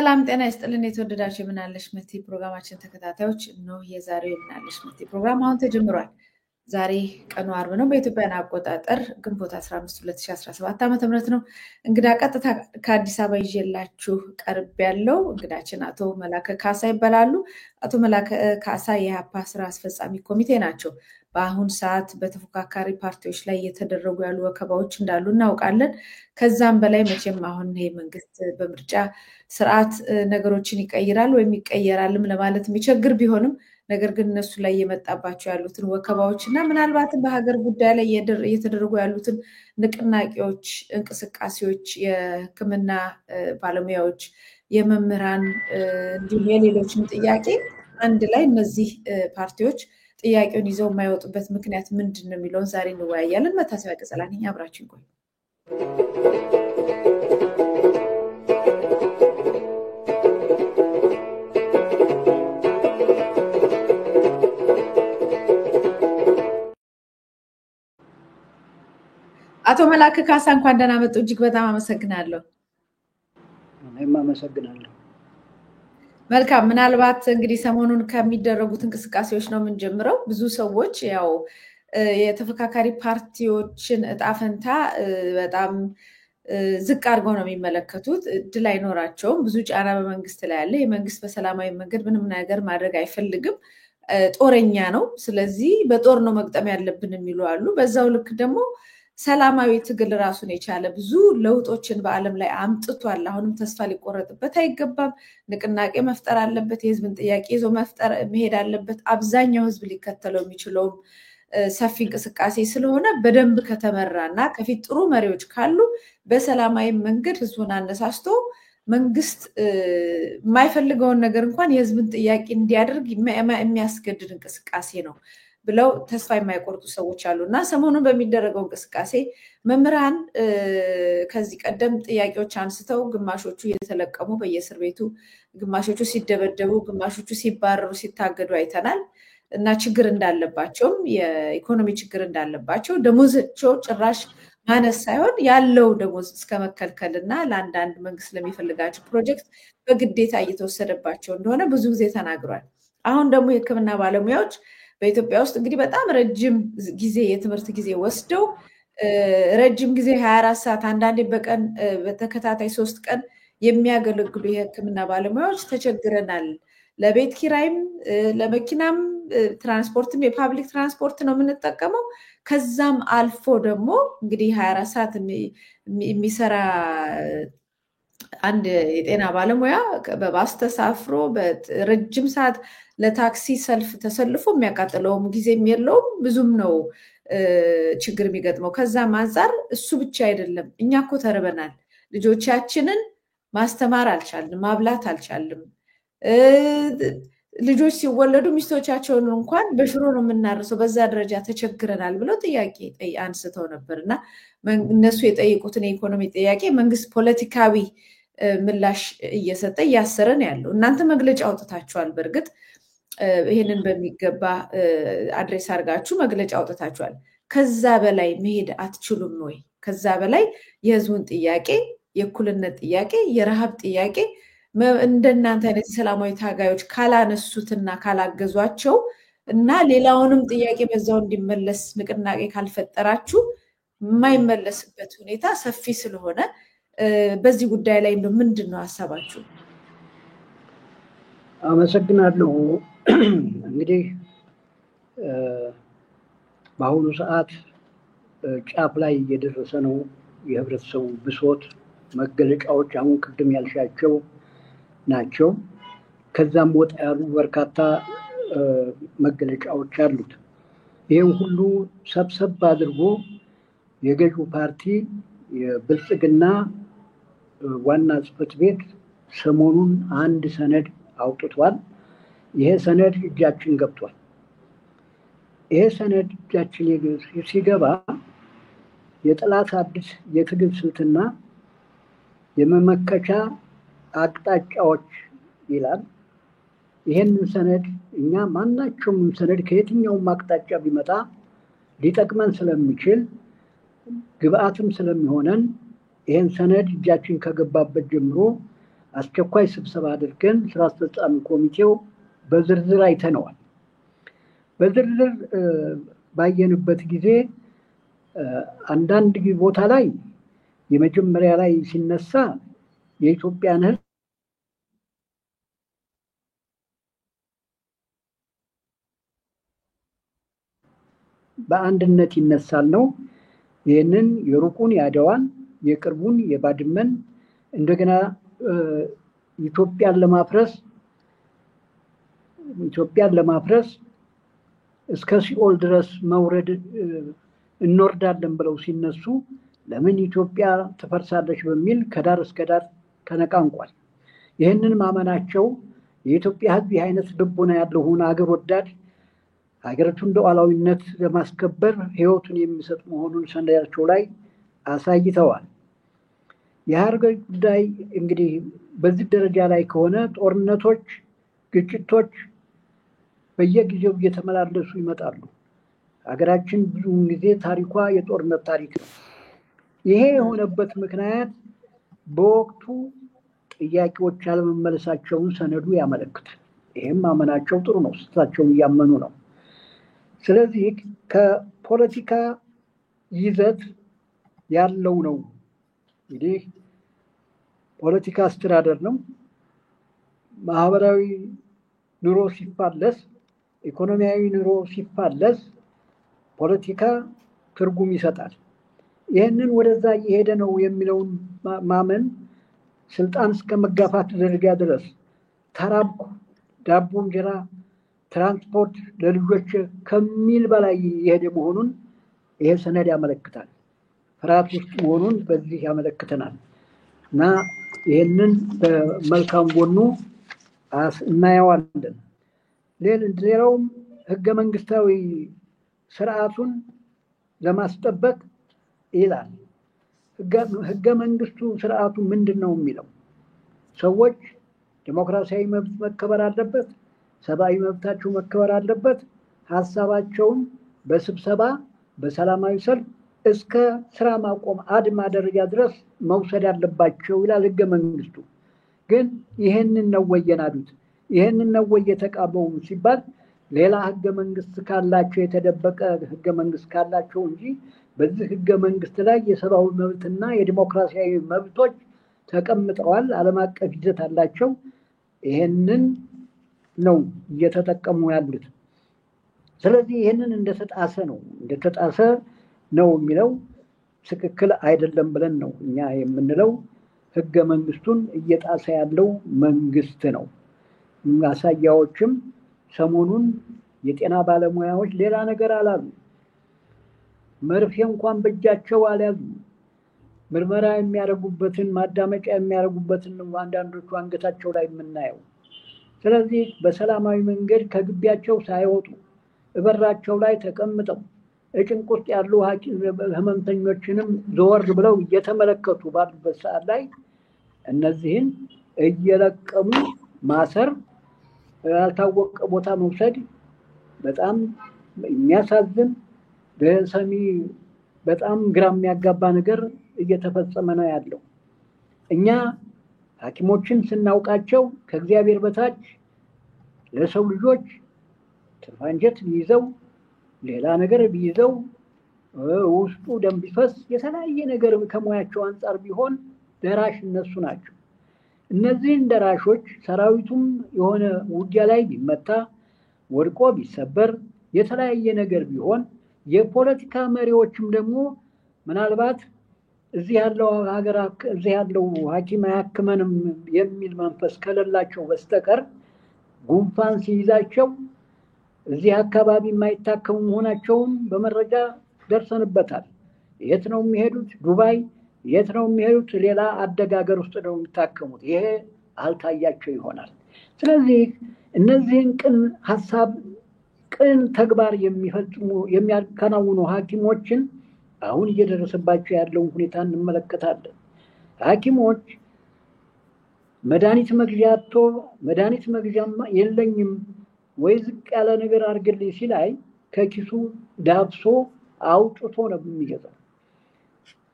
ሰላም ጤና ይስጥልን የተወደዳችሁ የምናለሽ መቲ ፕሮግራማችን ተከታታዮች ነው። የዛሬው የምናለሽ መቲ ፕሮግራም አሁን ተጀምሯል። ዛሬ ቀኑ አርብ ነው። በኢትዮጵያን አቆጣጠር ግንቦት 15 2017 ዓ.ም ነው። እንግዳ ቀጥታ ከአዲስ አበባ ይዤላችሁ ቀርብ ያለው እንግዳችን አቶ መላከ ካሳ ይባላሉ። አቶ መላከ ካሳ የኢህአፓ ስራ አስፈጻሚ ኮሚቴ ናቸው። በአሁን ሰዓት በተፎካካሪ ፓርቲዎች ላይ እየተደረጉ ያሉ ወከባዎች እንዳሉ እናውቃለን። ከዛም በላይ መቼም አሁን ይሄ መንግስት በምርጫ ስርዓት ነገሮችን ይቀይራል ወይም ይቀየራልም ለማለት የሚቸግር ቢሆንም ነገር ግን እነሱ ላይ የመጣባቸው ያሉትን ወከባዎች እና ምናልባትም በሀገር ጉዳይ ላይ እየተደረጉ ያሉትን ንቅናቄዎች፣ እንቅስቃሴዎች የሕክምና ባለሙያዎች፣ የመምህራን እንዲሁም የሌሎችን ጥያቄ አንድ ላይ እነዚህ ፓርቲዎች ጥያቄውን ይዘው የማይወጡበት ምክንያት ምንድን ነው የሚለውን ዛሬ እንወያያለን። መታሰቢያ ቀጸላ ነኝ፣ አብራችሁ ቆዩ። አቶ መላከ ካሳ እንኳን ደህና መጡ። እጅግ በጣም አመሰግናለሁ። እኔም አመሰግናለሁ። መልካም። ምናልባት እንግዲህ ሰሞኑን ከሚደረጉት እንቅስቃሴዎች ነው የምንጀምረው። ብዙ ሰዎች ያው የተፎካካሪ ፓርቲዎችን እጣ ፈንታ በጣም ዝቅ አድርገው ነው የሚመለከቱት። እድል አይኖራቸውም። ብዙ ጫና በመንግስት ላይ አለ። የመንግስት በሰላማዊ መንገድ ምንም ነገር ማድረግ አይፈልግም፣ ጦረኛ ነው። ስለዚህ በጦር ነው መግጠም ያለብን የሚሉ አሉ። በዛው ልክ ደግሞ ሰላማዊ ትግል ራሱን የቻለ ብዙ ለውጦችን በዓለም ላይ አምጥቷል። አሁንም ተስፋ ሊቆረጥበት አይገባም። ንቅናቄ መፍጠር አለበት። የህዝብን ጥያቄ ይዞ መሄድ አለበት። አብዛኛው ህዝብ ሊከተለው የሚችለውም ሰፊ እንቅስቃሴ ስለሆነ በደንብ ከተመራና ከፊት ጥሩ መሪዎች ካሉ በሰላማዊ መንገድ ህዝቡን አነሳስቶ መንግስት የማይፈልገውን ነገር እንኳን የህዝብን ጥያቄ እንዲያደርግ የሚያስገድድ እንቅስቃሴ ነው ብለው ተስፋ የማይቆርጡ ሰዎች አሉ እና ሰሞኑን በሚደረገው እንቅስቃሴ መምህራን ከዚህ ቀደም ጥያቄዎች አንስተው ግማሾቹ እየተለቀሙ በየእስር ቤቱ፣ ግማሾቹ ሲደበደቡ፣ ግማሾቹ ሲባረሩ፣ ሲታገዱ አይተናል እና ችግር እንዳለባቸውም የኢኮኖሚ ችግር እንዳለባቸው ደሞዛቸው ጭራሽ ማነስ ሳይሆን ያለው ደሞዝ እስከ መከልከል እና ለአንዳንድ መንግስት ለሚፈልጋቸው ፕሮጀክት በግዴታ እየተወሰደባቸው እንደሆነ ብዙ ጊዜ ተናግሯል። አሁን ደግሞ የሕክምና ባለሙያዎች በኢትዮጵያ ውስጥ እንግዲህ በጣም ረጅም ጊዜ የትምህርት ጊዜ ወስደው ረጅም ጊዜ 24 ሰዓት አንዳንዴ በቀን በተከታታይ 3 ቀን የሚያገለግሉ የሕክምና ባለሙያዎች ተቸግረናል። ለቤት ኪራይም ለመኪናም ትራንስፖርትም የፓብሊክ ትራንስፖርት ነው የምንጠቀመው። ከዛም አልፎ ደግሞ እንግዲህ 24 ሰዓት የሚሰራ አንድ የጤና ባለሙያ በባስ ተሳፍሮ በረጅም ሰዓት ለታክሲ ሰልፍ ተሰልፎ የሚያቃጥለውም ጊዜም የለውም፣ ብዙም ነው ችግር የሚገጥመው። ከዛም አንፃር እሱ ብቻ አይደለም፣ እኛ እኮ ተርበናል። ልጆቻችንን ማስተማር አልቻልንም፣ ማብላት አልቻልንም። ልጆች ሲወለዱ ሚስቶቻቸውን እንኳን በሽሮ ነው የምናርሰው፣ በዛ ደረጃ ተቸግረናል ብለው ጥያቄ አንስተው ነበር እና እነሱ የጠየቁትን የኢኮኖሚ ጥያቄ መንግስት ፖለቲካዊ ምላሽ እየሰጠ እያሰረን ያለው። እናንተ መግለጫ አውጥታችኋል። በእርግጥ ይህንን በሚገባ አድሬስ አድርጋችሁ መግለጫ አውጥታችኋል። ከዛ በላይ መሄድ አትችሉም ወይ? ከዛ በላይ የህዝቡን ጥያቄ፣ የእኩልነት ጥያቄ፣ የረሃብ ጥያቄ እንደናንተ አይነት የሰላማዊ ታጋዮች ካላነሱትና ካላገዟቸው እና ሌላውንም ጥያቄ በዛው እንዲመለስ ንቅናቄ ካልፈጠራችሁ የማይመለስበት ሁኔታ ሰፊ ስለሆነ በዚህ ጉዳይ ላይ እንደው ምንድን ነው ሀሳባችሁ? አመሰግናለሁ። እንግዲህ በአሁኑ ሰዓት ጫፍ ላይ እየደረሰ ነው የህብረተሰቡ ብሶት። መገለጫዎች አሁን ቅድም ያልሻቸው ናቸው። ከዛም ወጣ ያሉ በርካታ መገለጫዎች አሉት። ይህም ሁሉ ሰብሰብ አድርጎ የገዢው ፓርቲ የብልጽግና ዋና ጽሕፈት ቤት ሰሞኑን አንድ ሰነድ አውጥቷል። ይሄ ሰነድ እጃችን ገብቷል። ይሄ ሰነድ እጃችን ሲገባ የጠላት አዲስ የትግል ስልትና የመመከቻ አቅጣጫዎች ይላል። ይሄንን ሰነድ እኛ ማናቸውም ሰነድ ከየትኛውም አቅጣጫ ቢመጣ ሊጠቅመን ስለሚችል ግብአትም ስለሚሆነን ይሄን ሰነድ እጃችን ከገባበት ጀምሮ አስቸኳይ ስብሰባ አድርገን ስራ አስፈጻሚ ኮሚቴው በዝርዝር አይተነዋል። በዝርዝር ባየንበት ጊዜ አንዳንድ ቦታ ላይ የመጀመሪያ ላይ ሲነሳ የኢትዮጵያን ሕዝብ በአንድነት ይነሳል ነው። ይህንን የሩቁን የአድዋን የቅርቡን የባድመን እንደገና ኢትዮጵያን ለማፍረስ እስከ ሲኦል ድረስ መውረድ እንወርዳለን ብለው ሲነሱ ለምን ኢትዮጵያ ትፈርሳለች በሚል ከዳር እስከ ዳር ተነቃንቋል። ይህንን ማመናቸው የኢትዮጵያ ሕዝብ የአይነት ልቦና ያለው ሆነ አገር ወዳድ ሀገሪቱን ሉዓላዊነት ለማስከበር ህይወቱን የሚሰጥ መሆኑን ሰነዳቸው ላይ አሳይተዋል። የሀገር ጉዳይ እንግዲህ በዚህ ደረጃ ላይ ከሆነ ጦርነቶች፣ ግጭቶች በየጊዜው እየተመላለሱ ይመጣሉ። ሀገራችን ብዙውን ጊዜ ታሪኳ የጦርነት ታሪክ ነው። ይሄ የሆነበት ምክንያት በወቅቱ ጥያቄዎች አለመመለሳቸውን ሰነዱ ያመለክታል። ይህም ማመናቸው ጥሩ ነው፣ ስህተታቸውን እያመኑ ነው። ስለዚህ ከፖለቲካ ይዘት ያለው ነው። እንግዲህ ፖለቲካ አስተዳደር ነው። ማህበራዊ ኑሮ ሲፋለስ፣ ኢኮኖሚያዊ ኑሮ ሲፋለስ ፖለቲካ ትርጉም ይሰጣል። ይህንን ወደዛ እየሄደ ነው የሚለውን ማመን ስልጣን እስከ መጋፋት ደረጃ ድረስ ተራብኩ፣ ዳቦ እንጀራ፣ ትራንስፖርት ለልጆች ከሚል በላይ የሄደ መሆኑን ይሄ ሰነድ ያመለክታል። ፍርሃት ውስጥ መሆኑን በዚህ ያመለክተናል እና ይህንን በመልካም ጎኑ እናየዋለን። ሌላውም ህገ መንግስታዊ ስርዓቱን ለማስጠበቅ ይላል። ህገ መንግስቱ ስርዓቱ ምንድን ነው የሚለው? ሰዎች ዲሞክራሲያዊ መብት መከበር አለበት፣ ሰብአዊ መብታቸው መከበር አለበት፣ ሀሳባቸውን በስብሰባ በሰላማዊ ሰልፍ እስከ ስራ ማቆም አድማ ደረጃ ድረስ መውሰድ አለባቸው ይላል ህገ መንግስቱ። ግን ይህንን ነው ወይ የናዱት? ይህንን ነው ወይ የተቃወሙ ሲባል ሌላ ህገ መንግስት ካላቸው የተደበቀ ህገ መንግስት ካላቸው እንጂ በዚህ ህገ መንግስት ላይ የሰብአዊ መብትና የዲሞክራሲያዊ መብቶች ተቀምጠዋል። ዓለም አቀፍ ይዘት አላቸው። ይህንን ነው እየተጠቀሙ ያሉት። ስለዚህ ይህንን እንደተጣሰ ነው የሚለው ትክክል አይደለም ብለን ነው እኛ የምንለው። ህገ መንግስቱን እየጣሰ ያለው መንግስት ነው። ማሳያዎችም ሰሞኑን የጤና ባለሙያዎች ሌላ ነገር አላሉ። መርፌ እንኳን በእጃቸው አልያዙ። ምርመራ የሚያደርጉበትን ማዳመጫ የሚያደርጉበትን አንዳንዶቹ አንገታቸው ላይ የምናየው። ስለዚህ በሰላማዊ መንገድ ከግቢያቸው ሳይወጡ እበራቸው ላይ ተቀምጠው ጭንቅ ውስጥ ያሉ ህመምተኞችንም ዘወር ብለው እየተመለከቱ ባሉበት ሰዓት ላይ እነዚህን እየለቀሙ ማሰር፣ ያልታወቀ ቦታ መውሰድ በጣም የሚያሳዝን ለሰሚ በጣም ግራ የሚያጋባ ነገር እየተፈጸመ ነው ያለው። እኛ ሐኪሞችን ስናውቃቸው ከእግዚአብሔር በታች ለሰው ልጆች ትርፍ አንጀት ቢይዘው ሌላ ነገር ቢይዘው ውስጡ ደም ቢፈስ የተለያየ ነገር ከሙያቸው አንጻር ቢሆን ደራሽ እነሱ ናቸው። እነዚህን ደራሾች ሰራዊቱም የሆነ ውጊያ ላይ ቢመታ ወድቆ ቢሰበር የተለያየ ነገር ቢሆን የፖለቲካ መሪዎችም ደግሞ ምናልባት እዚህ ያለው ሐኪም አያክመንም የሚል መንፈስ ከሌላቸው በስተቀር ጉንፋን ሲይዛቸው እዚህ አካባቢ የማይታከሙ መሆናቸውን በመረጃ ደርሰንበታል። የት ነው የሚሄዱት? ዱባይ። የት ነው የሚሄዱት? ሌላ አደጋ ሀገር ውስጥ ነው የሚታከሙት። ይሄ አልታያቸው ይሆናል። ስለዚህ እነዚህን ቅን ሀሳብ ቅን ተግባር የሚያከናውኑ ሐኪሞችን አሁን እየደረሰባቸው ያለውን ሁኔታ እንመለከታለን። ሐኪሞች መድኃኒት መግዣ አጥቶ መድኃኒት መግዣማ የለኝም ወይ ዝቅ ያለ ነገር አድርግልኝ ሲላይ ከኪሱ ዳብሶ አውጥቶ ነው የሚገዛው።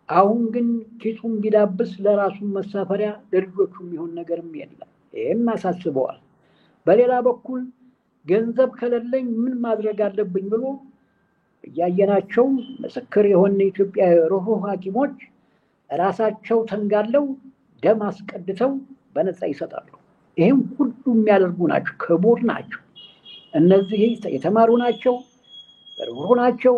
አሁን ግን ኪሱን ቢዳብስ ለራሱ መሳፈሪያ ለልጆቹ የሚሆን ነገርም የለም። ይሄም አሳስበዋል። በሌላ በኩል ገንዘብ ከሌለኝ ምን ማድረግ አለብኝ ብሎ እያየናቸው ምስክር የሆነ ኢትዮጵያ ሩህሩህ ሐኪሞች ራሳቸው ተንጋለው ደም አስቀድተው በነፃ ይሰጣሉ። ይህም ሁሉ የሚያደርጉ ናቸው፣ ክቡር ናቸው። እነዚህ የተማሩ ናቸው፣ ሩህሩህ ናቸው።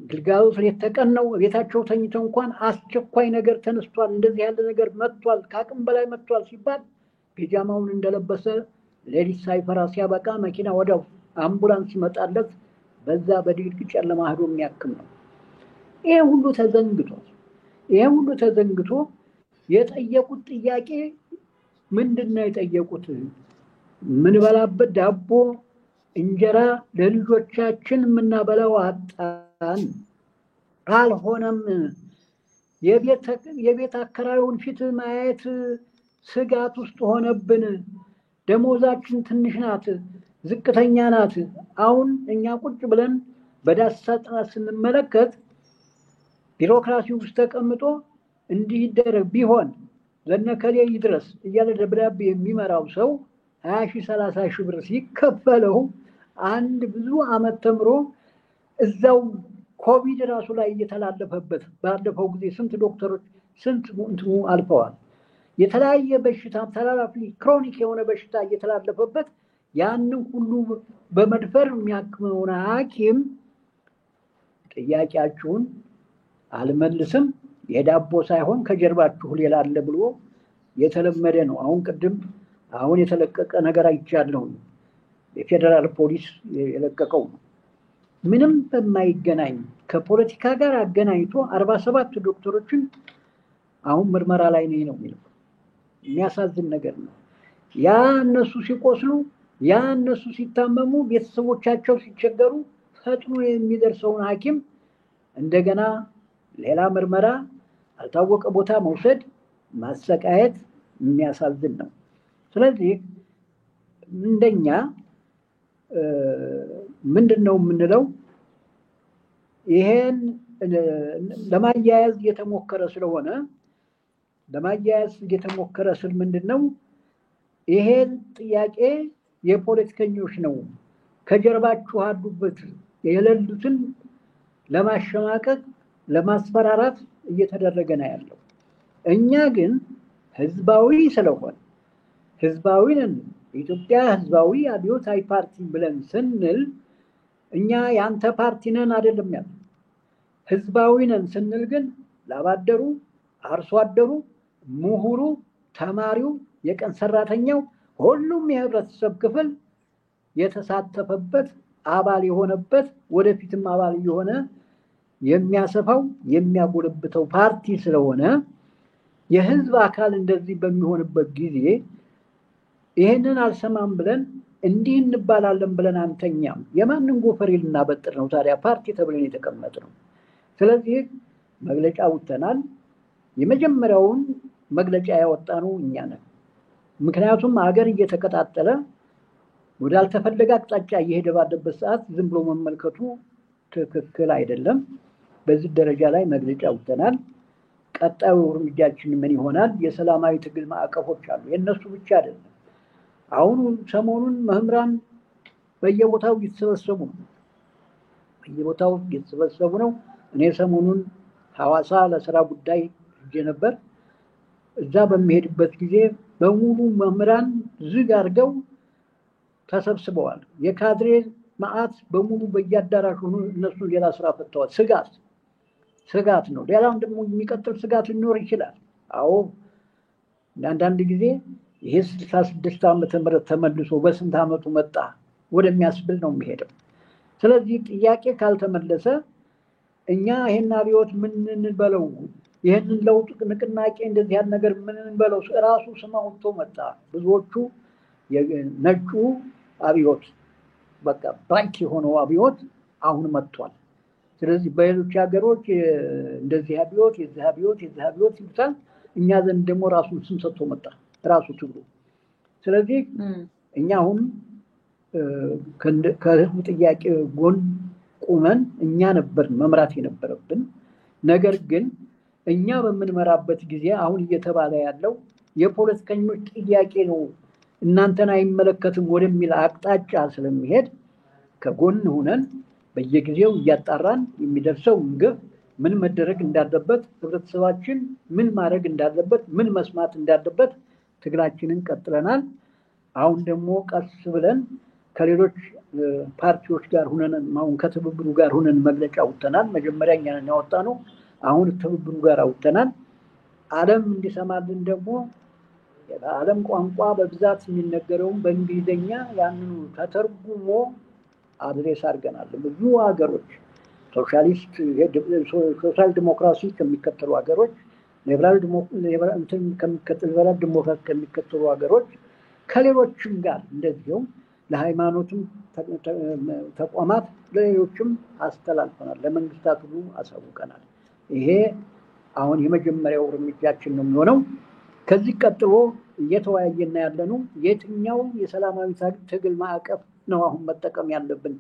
ግልጋሎት የተቀን ነው። ቤታቸው ተኝተው እንኳን አስቸኳይ ነገር ተነስቷል፣ እንደዚህ ያለ ነገር መጥቷል፣ ከአቅም በላይ መጥቷል ሲባል ፒጃማውን እንደለበሰ ሌሊት ሳይፈራ ሲያበቃ መኪና ወዲያው አምቡላንስ ይመጣለት በዛ በድቅድቅ ጨለማ ሄዶ የሚያክም ነው። ይሄ ሁሉ ተዘንግቶ የጠየቁት ጥያቄ ምንድነው? የጠየቁት ምንበላበት ዳቦ እንጀራ ለልጆቻችን የምናበላው አጣን። አልሆነም። የቤት አከራዩን ፊት ማየት ስጋት ውስጥ ሆነብን። ደሞዛችን ትንሽ ናት፣ ዝቅተኛ ናት። አሁን እኛ ቁጭ ብለን በዳሰሳ ጥናት ስንመለከት ቢሮክራሲ ውስጥ ተቀምጦ እንዲህ ይደረግ ቢሆን ለነከሌ ይድረስ እያለ ደብዳቤ የሚመራው ሰው 20,000 30,000 ብር ሲከፈለው አንድ ብዙ ዓመት ተምሮ እዛው ኮቪድ ራሱ ላይ እየተላለፈበት ባለፈው ጊዜ ስንት ዶክተሮች ስንት እንትኑ አልፈዋል። የተለያየ በሽታ ተላላፊ ክሮኒክ የሆነ በሽታ እየተላለፈበት ያንን ሁሉ በመድፈር የሚያክመውን ሐኪም ጥያቄያችሁን አልመልስም፣ የዳቦ ሳይሆን ከጀርባችሁ ሌላ አለ ብሎ የተለመደ ነው። አሁን የተለቀቀ ነገር አይቻለሁ። የፌደራል ፖሊስ የለቀቀው ነው። ምንም በማይገናኝ ከፖለቲካ ጋር አገናኝቶ 47 ዶክተሮችን አሁን ምርመራ ላይ ነው የሚለው። የሚያሳዝን ነገር ነው። ያ እነሱ ሲቆስሉ፣ ያ እነሱ ሲታመሙ፣ ቤተሰቦቻቸው ሲቸገሩ ፈጥኖ የሚደርሰውን ሐኪም እንደገና ሌላ ምርመራ አልታወቀ ቦታ መውሰድ፣ ማሰቃየት የሚያሳዝን ነው። ስለዚህ እንደኛ ምንድነው የምንለው? ይሄን ለማያያዝ እየተሞከረ ስለሆነ ለማያያዝ እየተሞከረ ስል ምንድነው ይሄን ጥያቄ የፖለቲከኞች ነው፣ ከጀርባችሁ አሉበት የሌሉትን ለማሸማቀቅ ለማስፈራራት እየተደረገ ነው ያለው። እኛ ግን ህዝባዊ ስለሆነ ህዝባዊ ነን፣ ኢትዮጵያ ህዝባዊ አብዮታዊ ፓርቲ ብለን ስንል እኛ ያንተ ፓርቲ ነን አይደለም ያለው። ህዝባዊ ነን ስንል ግን ላባደሩ፣ አርሶ አደሩ፣ ምሁሩ፣ ተማሪው፣ የቀን ሰራተኛው ሁሉም የህብረተሰብ ክፍል የተሳተፈበት አባል የሆነበት ወደፊትም አባል የሆነ የሚያሰፋው የሚያጎለብተው ፓርቲ ስለሆነ የህዝብ አካል እንደዚህ በሚሆንበት ጊዜ ይሄንን አልሰማም ብለን እንዲህ እንባላለን ብለን አንተኛም። የማንን ጎፈሬ ልናበጥር ነው ታዲያ? ፓርቲ ተብለን የተቀመጥነው። ስለዚህ መግለጫ አውጥተናል። የመጀመሪያውን መግለጫ ያወጣነው እኛ ነን። ምክንያቱም ሀገር እየተቀጣጠለ ወዳልተፈለገ አቅጣጫ እየሄደ ባለበት ሰዓት ዝም ብሎ መመልከቱ ትክክል አይደለም። በዚህ ደረጃ ላይ መግለጫ አውጥተናል። ቀጣዩ እርምጃችን ምን ይሆናል? የሰላማዊ ትግል ማዕቀፎች አሉ። የነሱ ብቻ አይደለም። አሁን ሰሞኑን መምህራን በየቦታው እየተሰበሰቡ ነው። እኔ ሰሞኑን ሐዋሳ ለስራ ጉዳይ ሄጄ ነበር። እዛ በሚሄድበት ጊዜ በሙሉ መምህራን ዝግ አድርገው ተሰብስበዋል። የካድሬ ማዕት በሙሉ በየአዳራሹ እነሱ ሌላ ስራ ፈተዋል። ስጋት ነው። ሌላም ደግሞ የሚቀጥል ስጋት ሊኖር ይችላል። አዎ አንዳንድ ጊዜ ይሄ 66 ዓመተ ምህረት ተመልሶ በስንት ዓመቱ መጣ ወደሚያስብል ነው የሚሄደው። ስለዚህ ጥያቄ ካልተመለሰ እኛ ይሄን አብዮት ምን እንበለው፣ ይሄንን ለውጥ ንቅናቄ እንደዚህ ያለ ነገር ምን እንበለው ራሱ ስም አውጥቶ መጣ። ብዙዎቹ ነጩ አብዮት በቃ ባንክ የሆነው አብዮት አሁን መጥቷል። ስለዚህ በሌሎች ሀገሮች እንደዚህ አብዮት የዚህ አብዮት ይሉታል። እኛ ዘንድ ደግሞ ራሱን ስም ሰጥቶ መጣ ራሱ ትግሉ። ስለዚህ እኛ አሁን ከህዝቡ ጥያቄ ጎን ቁመን እኛ ነበር መምራት የነበረብን። ነገር ግን እኛ በምንመራበት ጊዜ አሁን እየተባለ ያለው የፖለቲከኞች ጥያቄ ነው እናንተን አይመለከትም ወደሚል አቅጣጫ ስለሚሄድ ከጎን ሆነን በየጊዜው እያጣራን የሚደርሰው ግፍ ምን መደረግ እንዳለበት ህብረተሰባችን ምን ማድረግ እንዳለበት ምን መስማት እንዳለበት ትግላችንን ቀጥለናል። አሁን ደግሞ ቀስ ብለን ከሌሎች ፓርቲዎች ጋር ሆነን አሁን ከትብብሩ ጋር ሆነን መግለጫ አውጥተናል። መጀመሪያ እኛ ነን ያወጣነው፣ አሁን ትብብሩ ጋር አውጥተናል። ዓለም እንዲሰማልን ደግሞ የዓለም ቋንቋ በብዛት የሚነገረውን በእንግሊዝኛ ያንኑ ተተርጉሞ አድሬስ አድርገናል። ብዙ ሀገሮች ሶሻል ዲሞክራሲ ከሚከተሉ ሀገሮች፣ ሊበራል ዲሞክራሲ ከሚከተሉ ሀገሮች ከሌሎችም ጋር እንደዚሁም ለሃይማኖትም ተቋማት ለሌሎችም አስተላልፈናል። ለመንግስታት ሁሉ አሳውቀናል። ይሄ አሁን የመጀመሪያው እርምጃችን ነው የሚሆነው። ከዚህ ቀጥሎ እየተወያየና ያለነው የትኛው የሰላማዊ ትግል ማዕቀፍ ነው አሁን መጠቀም ያለብን?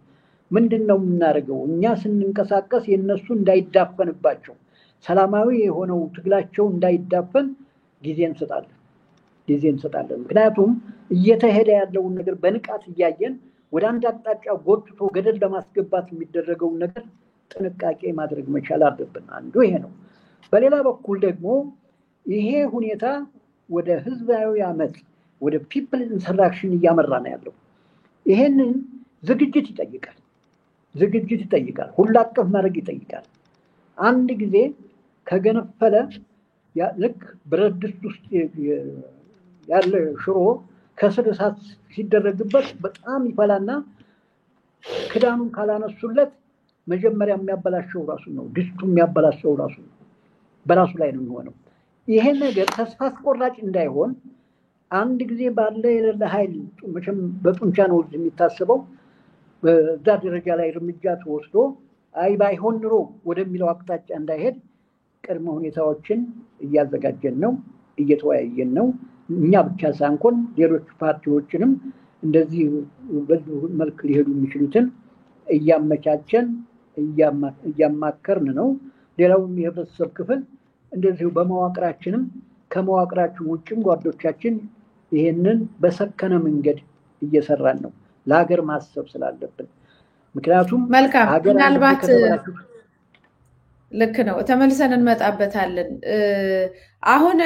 ምንድነው የምናደርገው? እኛ ስንንቀሳቀስ የነሱ እንዳይዳፈንባቸው ሰላማዊ የሆነው ትግላቸው እንዳይዳፈን ጊዜ እንሰጣለን። ምክንያቱም እየተሄደ ያለውን ነገር በንቃት እያየን ወደ አንድ አቅጣጫ ጎትቶ ገደል ለማስገባት የሚደረገውን ነገር ጥንቃቄ ማድረግ መቻል አለብን። አንዱ ይሄ ነው። በሌላ በኩል ደግሞ ይሄ ሁኔታ ወደ ህዝባዊ አመጽ ወደ ፒፕል ኢንሰራክሽን እያመራ ነው ያለው። ይሄንን ዝግጅት ይጠይቃል። ሁሉ አቀፍ ማድረግ ይጠይቃል። አንድ ጊዜ ከገነፈለ ልክ ብረት ድስት ውስጥ ያለ ሽሮ ከስር እሳት ሲደረግበት በጣም ይፈላና ክዳኑን ካላነሱለት መጀመሪያ የሚያበላሸው ራሱ ነው። ድስቱ የሚያበላሸው ራሱ ነው። በራሱ ላይ ነው የሚሆነው። ይሄ ነገር ተስፋ አስቆራጭ እንዳይሆን አንድ ጊዜ ባለ የሌለ ኃይል መቼም በጡንቻ ነው የሚታሰበው። በዛ ደረጃ ላይ እርምጃ ተወስዶ ባይሆን ኑሮ ወደሚለው አቅጣጫ እንዳይሄድ ቅድመ ሁኔታዎችን እያዘጋጀን ነው፣ እየተወያየን ነው። እኛ ብቻ ሳንሆን ሌሎች ፓርቲዎችንም እንደዚህ በዚህ መልክ ሊሄዱ የሚችሉትን እያመቻቸን እያማከርን ነው። ሌላውም የህብረተሰብ ክፍል እንደዚሁ በመዋቅራችንም ከመዋቅራችን ውጭም ጓዶቻችን ይሄንን በሰከነ መንገድ እየሰራን ነው፣ ለሀገር ማሰብ ስላለብን። ምክንያቱም መልካም ምናልባት ልክ ነው፣ ተመልሰን እንመጣበታለን። አሁን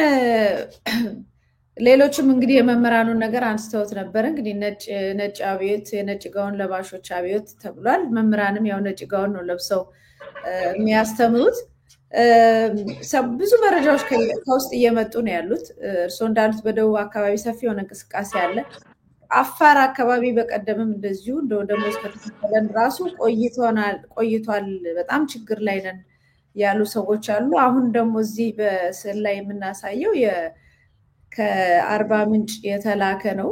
ሌሎችም እንግዲህ የመምህራኑን ነገር አንስተውት ነበር። እንግዲህ ነጭ አብዮት፣ የነጭ ጋውን ለባሾች አብዮት ተብሏል። መምህራንም ያው ነጭ ጋውን ነው ለብሰው የሚያስተምሩት። ብዙ መረጃዎች ከውስጥ እየመጡ ነው ያሉት። እርስዎ እንዳሉት በደቡብ አካባቢ ሰፊ የሆነ እንቅስቃሴ አለ። አፋር አካባቢ በቀደምም እንደዚሁ ደሞዝ ከተከፈለን ራሱ ቆይቷል፣ በጣም ችግር ላይ ነን ያሉ ሰዎች አሉ። አሁን ደግሞ እዚህ በስዕል ላይ የምናሳየው ከአርባ ምንጭ የተላከ ነው።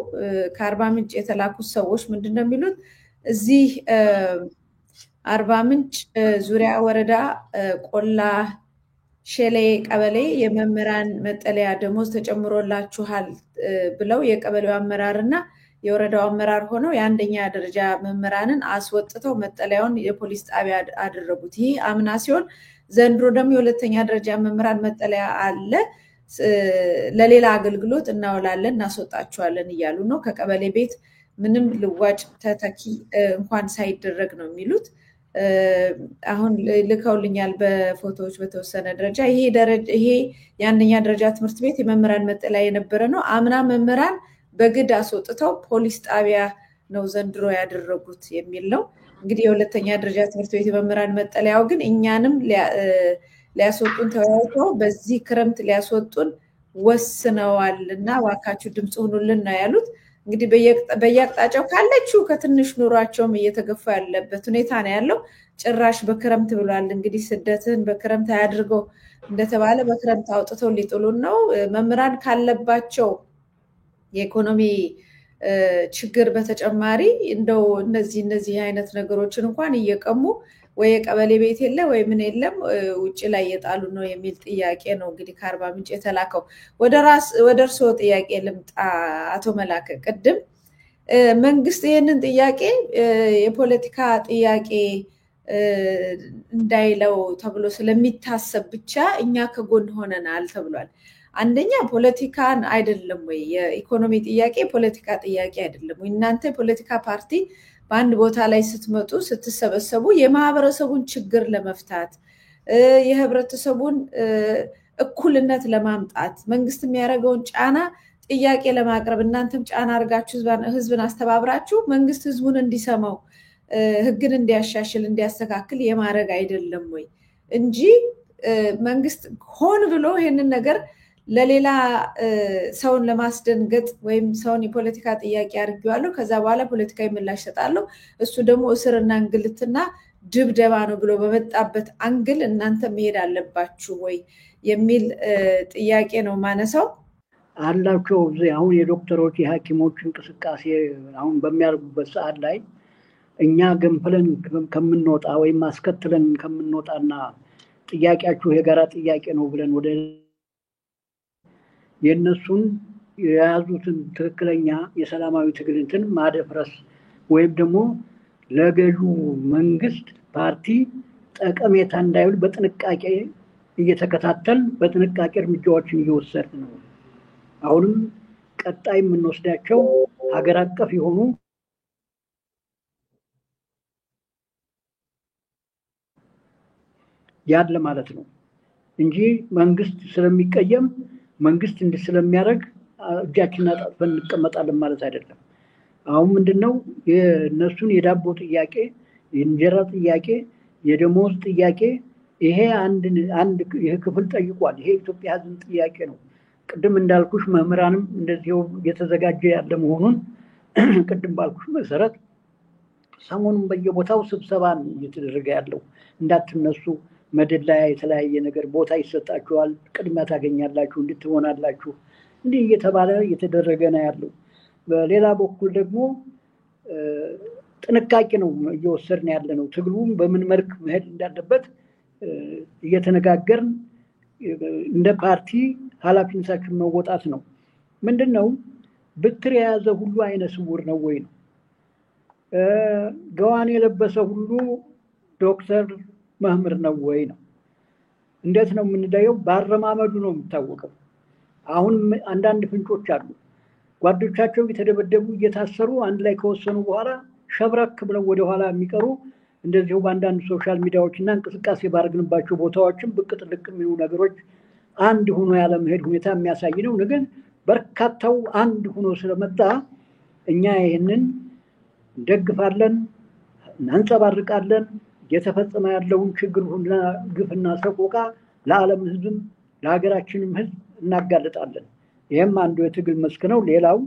ከአርባ ምንጭ የተላኩት ሰዎች ምንድነው የሚሉት? እዚህ አርባ ምንጭ ዙሪያ ወረዳ ቆላ ሸሌ ቀበሌ የመምህራን መጠለያ ደሞዝ ተጨምሮላችኋል ብለው የቀበሌው አመራርና የወረዳው አመራር ሆነው የአንደኛ ደረጃ መምህራንን አስወጥተው መጠለያውን የፖሊስ ጣቢያ አደረጉት። ይህ አምና ሲሆን ዘንድሮ ደግሞ የሁለተኛ ደረጃ መምህራን መጠለያ አለ፣ ለሌላ አገልግሎት እናውላለን እናስወጣቸዋለን እያሉ ነው። ከቀበሌ ቤት ምንም ልዋጭ ተተኪ እንኳን ሳይደረግ ነው የሚሉት። አሁን ልከውልኛል በፎቶዎች በተወሰነ ደረጃ። ይሄ የአንደኛ ደረጃ ትምህርት ቤት የመምህራን መጠለያ የነበረ ነው። አምና መምህራን በግድ አስወጥተው ፖሊስ ጣቢያ ነው ዘንድሮ ያደረጉት የሚል ነው። እንግዲህ የሁለተኛ ደረጃ ትምህርት ቤት የመምህራን መጠለያው ግን እኛንም ሊያስወጡን ተወያይተው በዚህ ክረምት ሊያስወጡን ወስነዋል እና እባካችሁ ድምፅ ሁኑልን ነው ያሉት። እንግዲህ በየአቅጣጫው ካለችው ከትንሽ ኑሯቸውም እየተገፋ ያለበት ሁኔታ ነው ያለው። ጭራሽ በክረምት ብሏል። እንግዲህ ስደትን በክረምት አያድርገው እንደተባለ በክረምት አውጥተው ሊጥሉን ነው። መምህራን ካለባቸው የኢኮኖሚ ችግር በተጨማሪ እንደው እነዚህ አይነት ነገሮችን እንኳን እየቀሙ ወይ የቀበሌ ቤት የለ ወይ ምን የለም ውጭ ላይ የጣሉ ነው የሚል ጥያቄ ነው እንግዲህ ከአርባ ምንጭ የተላከው። ወደ እርስዎ ጥያቄ ልምጣ አቶ መላከ። ቅድም መንግስት ይህንን ጥያቄ የፖለቲካ ጥያቄ እንዳይለው ተብሎ ስለሚታሰብ ብቻ እኛ ከጎን ሆነናል ተብሏል። አንደኛ ፖለቲካን አይደለም ወይ? የኢኮኖሚ ጥያቄ ፖለቲካ ጥያቄ አይደለም ወይ? እናንተ የፖለቲካ ፓርቲ በአንድ ቦታ ላይ ስትመጡ ስትሰበሰቡ የማህበረሰቡን ችግር ለመፍታት የህብረተሰቡን እኩልነት ለማምጣት መንግስት የሚያደርገውን ጫና ጥያቄ ለማቅረብ እናንተም ጫና አድርጋችሁ ህዝብን አስተባብራችሁ መንግስት ህዝቡን እንዲሰማው ህግን እንዲያሻሽል እንዲያስተካክል የማድረግ አይደለም ወይ እንጂ መንግስት ሆን ብሎ ይሄንን ነገር ለሌላ ሰውን ለማስደንገጥ ወይም ሰውን የፖለቲካ ጥያቄ አድርጌዋለሁ ከዛ በኋላ ፖለቲካዊ ምላሽ ሰጣለሁ እሱ ደግሞ እስርና እንግልትና ድብደባ ነው ብሎ በመጣበት አንግል እናንተ መሄድ አለባችሁ ወይ የሚል ጥያቄ ነው ማነሳው። አላቸው አሁን የዶክተሮች የሐኪሞች እንቅስቃሴ አሁን በሚያርጉበት ሰዓት ላይ እኛ ገንፍለን ከምንወጣ ወይም አስከትለን ከምንወጣና ጥያቄያችሁ የጋራ ጥያቄ ነው ብለን ወደ የነሱን የያዙትን ትክክለኛ የሰላማዊ ትግልን ማደፍረስ ወይም ደግሞ ለገዢው መንግስት ፓርቲ ጠቀሜታ እንዳይውል በጥንቃቄ እየተከታተል በጥንቃቄ እርምጃዎችን እየወሰድን ነው። አሁንም ቀጣይ የምንወስዳቸው ሀገር አቀፍ የሆኑ ያለ ማለት ነው እንጂ መንግስት ስለሚቀየም መንግስት እንዲህ ስለሚያደርግ እጃችንን አጣጥፈን እንቀመጣለን ማለት አይደለም። አሁን ምንድነው የነሱን የዳቦ ጥያቄ የእንጀራ ጥያቄ የደሞዝ ጥያቄ ይሄ አንድ ይሄ ክፍል ጠይቋል። ይሄ ኢትዮጵያ ህዝብ ጥያቄ ነው። ቅድም እንዳልኩሽ መምህራንም እንደዚሁ የተዘጋጀ ያለ መሆኑን ቅድም ባልኩሽ መሰረት ሰሞኑን በየቦታው ስብሰባ እየተደረገ ያለው እንዳትነሱ መደላያ የተለያየ ነገር ቦታ ይሰጣችኋል ቅድሚያ ታገኛላችሁ እንድትሆናላችሁ እንዲህ እየተባለ እየተደረገ ነው ያለው። በሌላ በኩል ደግሞ ጥንቃቄ ነው እየወሰድን ያለ ነው። ትግሉም በምን መልክ መሄድ እንዳለበት እየተነጋገርን እንደ ፓርቲ ኃላፊነታችን መወጣት ነው። ምንድነው ብትር የያዘ ሁሉ አይነ ስውር ነው ወይ ነው? ገዋን የለበሰ ሁሉ ዶክተር መምህር ነው ወይ ነው? እንዴት ነው የምንለየው? ባረማመዱ ነው የሚታወቀው። አሁን አንዳንድ ፍንጮች አሉ። ጓዶቻቸው የተደበደቡ እየታሰሩ አንድ ላይ ከወሰኑ በኋላ ሸብረክ ብለው ወደ ኋላ የሚቀሩ እንደዚሁ በአንዳንድ ሶሻል ሚዲያዎችና እንቅስቃሴ ባደረግንባቸው ቦታዎችም ብቅ ጥልቅ የሚሉ ነገሮች አንድ ሆኖ ያለ መሄድ ሁኔታ የሚያሳይ ነው። ግን በርካታው አንድ ሆኖ ስለመጣ እኛ ይሄንን እንደግፋለን፣ እናንጸባርቃለን። የተፈጸመ ያለውን ችግርና ግፍና ሰቆቃ ለዓለም ህዝብም ለሀገራችንም ህዝብ እናጋልጣለን። ይሄም አንዱ የትግል መስክ ነው። ሌላው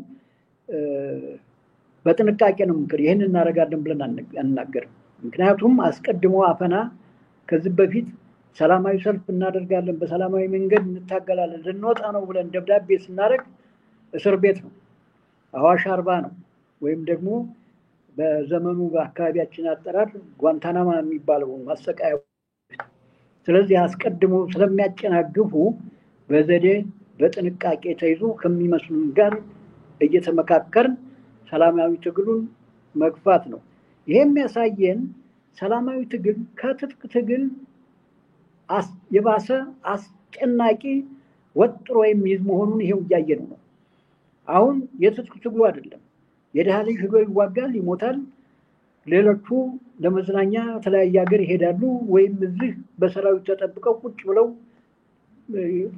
በጥንቃቄ ነው ምክር ይሄን እናደርጋለን ብለን አንናገርም። ምክንያቱም አስቀድሞ አፈና ከዚህ በፊት ሰላማዊ ሰልፍ እናደርጋለን በሰላማዊ መንገድ እንታገላለን ልንወጣ ነው ብለን ደብዳቤ ስናደርግ እስር ቤት ነው፣ አዋሽ አርባ ነው ወይም ደግሞ በዘመኑ በአካባቢያችን አጠራር ጓንታናማ የሚባለው ማሰቃያ። ስለዚህ አስቀድሞ ስለሚያጨናግፉ በዘዴ በጥንቃቄ ተይዞ ከሚመስሉን ጋር እየተመካከርን ሰላማዊ ትግሉን መግፋት ነው። ይሄ የሚያሳየን ሰላማዊ ትግል ከትጥቅ ትግል የባሰ አስጨናቂ ወጥሮ የሚይዝ መሆኑን ይሄው እያየነው ነው። አሁን የትጥቅ ትግሉ አይደለም የደሃ ልጅ ሄዶ ይዋጋል ይሞታል፣ ሌሎቹ ለመዝናኛ የተለያየ ሀገር ይሄዳሉ ወይም እዚህ በሰራዊት ተጠብቀው ቁጭ ብለው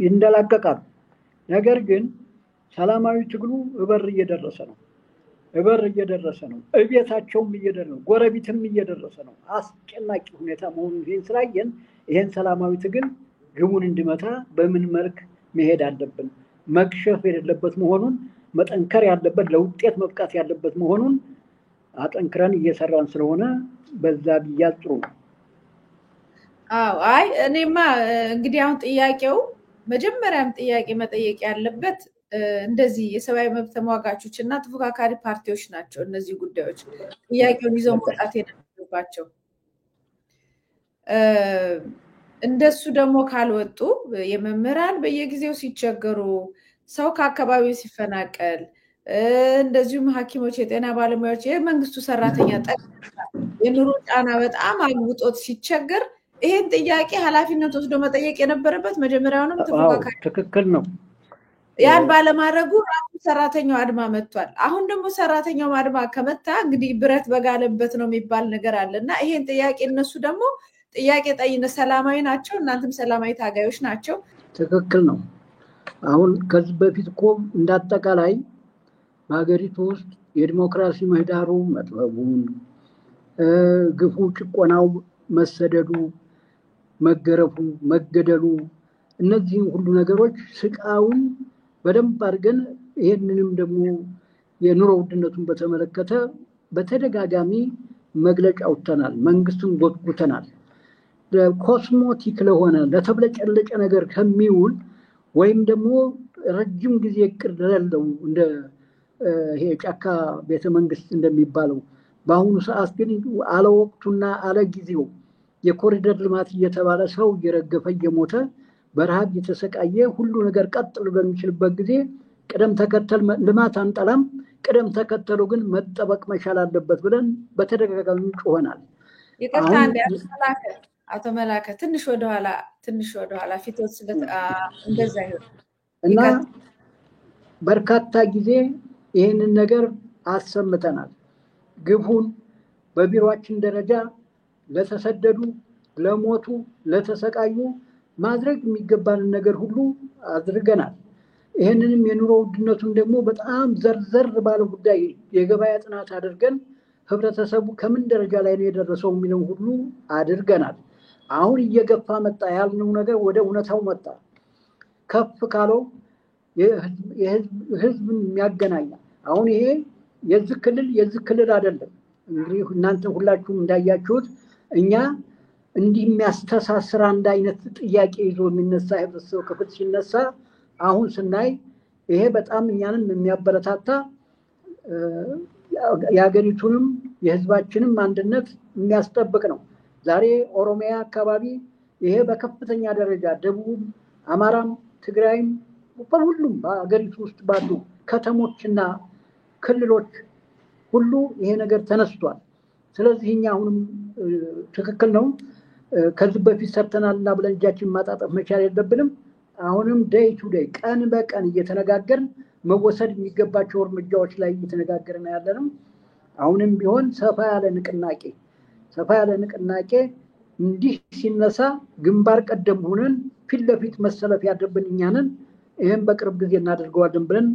ይንደላቀቃሉ። ነገር ግን ሰላማዊ ትግሉ እበር እየደረሰ ነው፣ እቤታቸውም እየደረሰ ነው፣ ጎረቤትም እየደረሰ ነው። አስጨናቂ ሁኔታ መሆኑን ይህን ስላየን ይህን ሰላማዊ ትግል ግቡን እንዲመታ በምን መልክ መሄድ አለብን፣ መክሸፍ የሌለበት መሆኑን መጠንከር ያለበት ለውጤት መብቃት ያለበት መሆኑን አጠንክረን እየሰራን ስለሆነ በዛ ቢያዝ ጥሩ ነው። አዎ አይ እኔማ እንግዲህ አሁን ጥያቄው መጀመሪያም ጥያቄ መጠየቅ ያለበት እንደዚህ የሰብአዊ መብት ተሟጋቾች እና ተፎካካሪ ፓርቲዎች ናቸው። እነዚህ ጉዳዮች ጥያቄውን ይዘው መውጣት የነበረባቸው እንደሱ ደግሞ ካልወጡ የመምህራን በየጊዜው ሲቸገሩ ሰው ከአካባቢው ሲፈናቀል እንደዚሁም ሐኪሞች የጤና ባለሙያዎች የመንግስቱ ሰራተኛ የኑሮ ጫና በጣም አግብጦት ሲቸገር ይሄን ጥያቄ ኃላፊነት ወስዶ መጠየቅ የነበረበት መጀመሪያውንም ተፎካካሪ ትክክል ነው። ያን ባለማድረጉ ራሱ ሰራተኛው አድማ መጥቷል። አሁን ደግሞ ሰራተኛው አድማ ከመጣ እንግዲህ ብረት በጋለበት ነው የሚባል ነገር አለና ይሄን ጥያቄ እነሱ ደግሞ ጥያቄ ጠይነ ሰላማዊ ናቸው፣ እናንተም ሰላማዊ ታጋዮች ናቸው። ትክክል ነው። አሁን ከዚህ በፊት እኮ እንዳጠቃላይ በሀገሪቱ ውስጥ የዲሞክራሲ ምህዳሩ መጥበቡን፣ ግፉ፣ ጭቆናው፣ መሰደዱ፣ መገረፉ፣ መገደሉ እነዚህን ሁሉ ነገሮች ስቃውን በደንብ አድርገን ይሄንንም ደግሞ የኑሮ ውድነቱን በተመለከተ በተደጋጋሚ መግለጫ አውጥተናል። መንግስቱን ጎትጉተናል። ኮስሞቲክ ለሆነ ለተብለጨለጨ ነገር ከሚውል ወይም ደግሞ ረጅም ጊዜ እቅድ ለሌለው እንደ ይሄ ጫካ ቤተ መንግስት እንደሚባለው በአሁኑ ሰዓት ግን አለወቅቱና አለጊዜው የኮሪደር ልማት እየተባለ ሰው እየረገፈ እየሞተ በረሃብ እየተሰቃየ ሁሉ ነገር ቀጥሎ በሚችልበት ጊዜ ቅደም ተከተል ልማት አንጠላም፣ ቅደም ተከተሉ ግን መጠበቅ መቻል አለበት ብለን በተደጋጋሚ ጮኸናል። ይቅርታ እንደ አቶ መላከ ትንሽ ወደኋላ ፊቶት እንደዛ ይሆን እና በርካታ ጊዜ ይህንን ነገር አሰምተናል። ግፉን በቢሮአችን ደረጃ ለተሰደዱ፣ ለሞቱ፣ ለተሰቃዩ ማድረግ የሚገባንን ነገር ሁሉ አድርገናል። ይህንንም የኑሮ ውድነቱን ደግሞ በጣም ዘርዘር ባለ ጉዳይ የገበያ ጥናት አድርገን ህብረተሰቡ ከምን ደረጃ ላይ ነው የደረሰው የሚለው ሁሉ አድርገናል። አሁን እየገፋ መጣ ያልነው ነገር ወደ እውነታው መጣ። ከፍ ካለው ህዝብን የሚያገናኝ አሁን ይሄ የዚህ ክልል አይደለም። እንግዲህ እናንተ ሁላችሁም እንዳያችሁት እኛ እንዲህ የሚያስተሳስር አንድ አይነት ጥያቄ ይዞ የሚነሳ ህብረተሰብ ክፍል ሲነሳ አሁን ስናይ ይሄ በጣም እኛንም የሚያበረታታ የሀገሪቱንም የህዝባችንም አንድነት የሚያስጠብቅ ነው። ዛሬ ኦሮሚያ አካባቢ ይሄ በከፍተኛ ደረጃ ደቡብ፣ አማራም፣ ትግራይም በሁሉም በሀገሪቱ ውስጥ ባሉ ከተሞችና ክልሎች ሁሉ ይሄ ነገር ተነስቷል። ስለዚህ እኛ አሁንም ትክክል ነው ከዚህ በፊት ሰርተናልና ብለን እጃችን ማጣጠፍ መቻል የለብንም። አሁንም ዴይ ቱ ዴይ ቀን በቀን እየተነጋገርን መወሰድ የሚገባቸው እርምጃዎች ላይ እየተነጋገርን ያለነው። አሁንም ቢሆን ሰፋ ያለ ንቅናቄ እንዲህ ሲነሳ ግንባር ቀደም ሆነን ፊት ለፊት መሰለፍ ያለብን እኛ ነን። ይህም በቅርብ ጊዜ እናደርገዋለን ብለን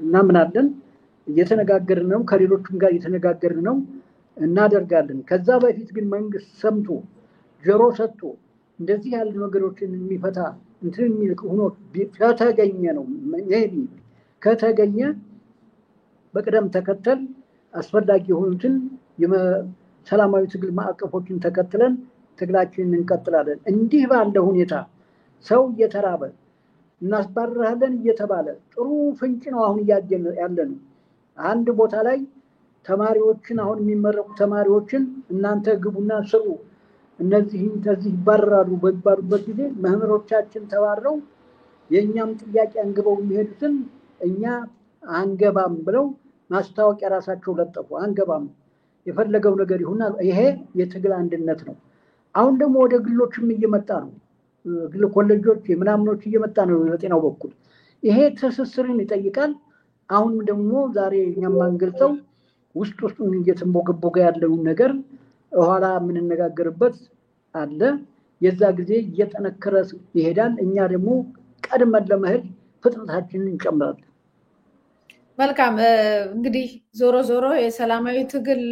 እናምናለን። እየተነጋገርን ነው፣ ከሌሎችም ጋር እየተነጋገርን ነው፣ እናደርጋለን። ከዛ በፊት ግን መንግስት ሰምቶ ጆሮ ሰጥቶ እንደዚህ ያሉ ነገሮችን የሚፈታ እንትን የሚል ሆኖ ከተገኘ ነው ከተገኘ በቅደም ተከተል አስፈላጊ የሆኑትን ሰላማዊ ትግል ማዕቀፎችን ተከትለን ትግላችንን እንቀጥላለን። እንዲህ ባለ ሁኔታ ሰው እየተራበ እናስባረራለን እየተባለ ጥሩ ፍንጭ ነው አሁን እያየን ያለነው። አንድ ቦታ ላይ ተማሪዎችን አሁን የሚመረቁ ተማሪዎችን እናንተ ግቡና ስሩ እነዚህ ይባረራሉ በሚባሉበት ጊዜ መምህሮቻችን ተባረው የእኛም ጥያቄ አንግበው የሚሄዱትን እኛ አንገባም ብለው ማስታወቂያ ራሳቸው ለጠፉ። አንገባም የፈለገው ነገር ይሁናል። ይሄ የትግል አንድነት ነው። አሁን ደግሞ ወደ ግሎችም እየመጣ ነው። ግል ኮሌጆች የምናምኖች እየመጣ ነው በጤናው በኩል። ይሄ ትስስርን ይጠይቃል። አሁን ደግሞ ዛሬ እኛም አንገልጸው ውስጡን እየተንቦገቦገ ያለውን ነገር ኋላ የምንነጋገርበት አለ። የዛ ጊዜ እየጠነከረ ይሄዳል። እኛ ደግሞ ቀድመን ለመሄድ ፍጥነታችንን እንጨምራለን። መልካም እንግዲህ ዞሮ ዞሮ የሰላማዊ ትግል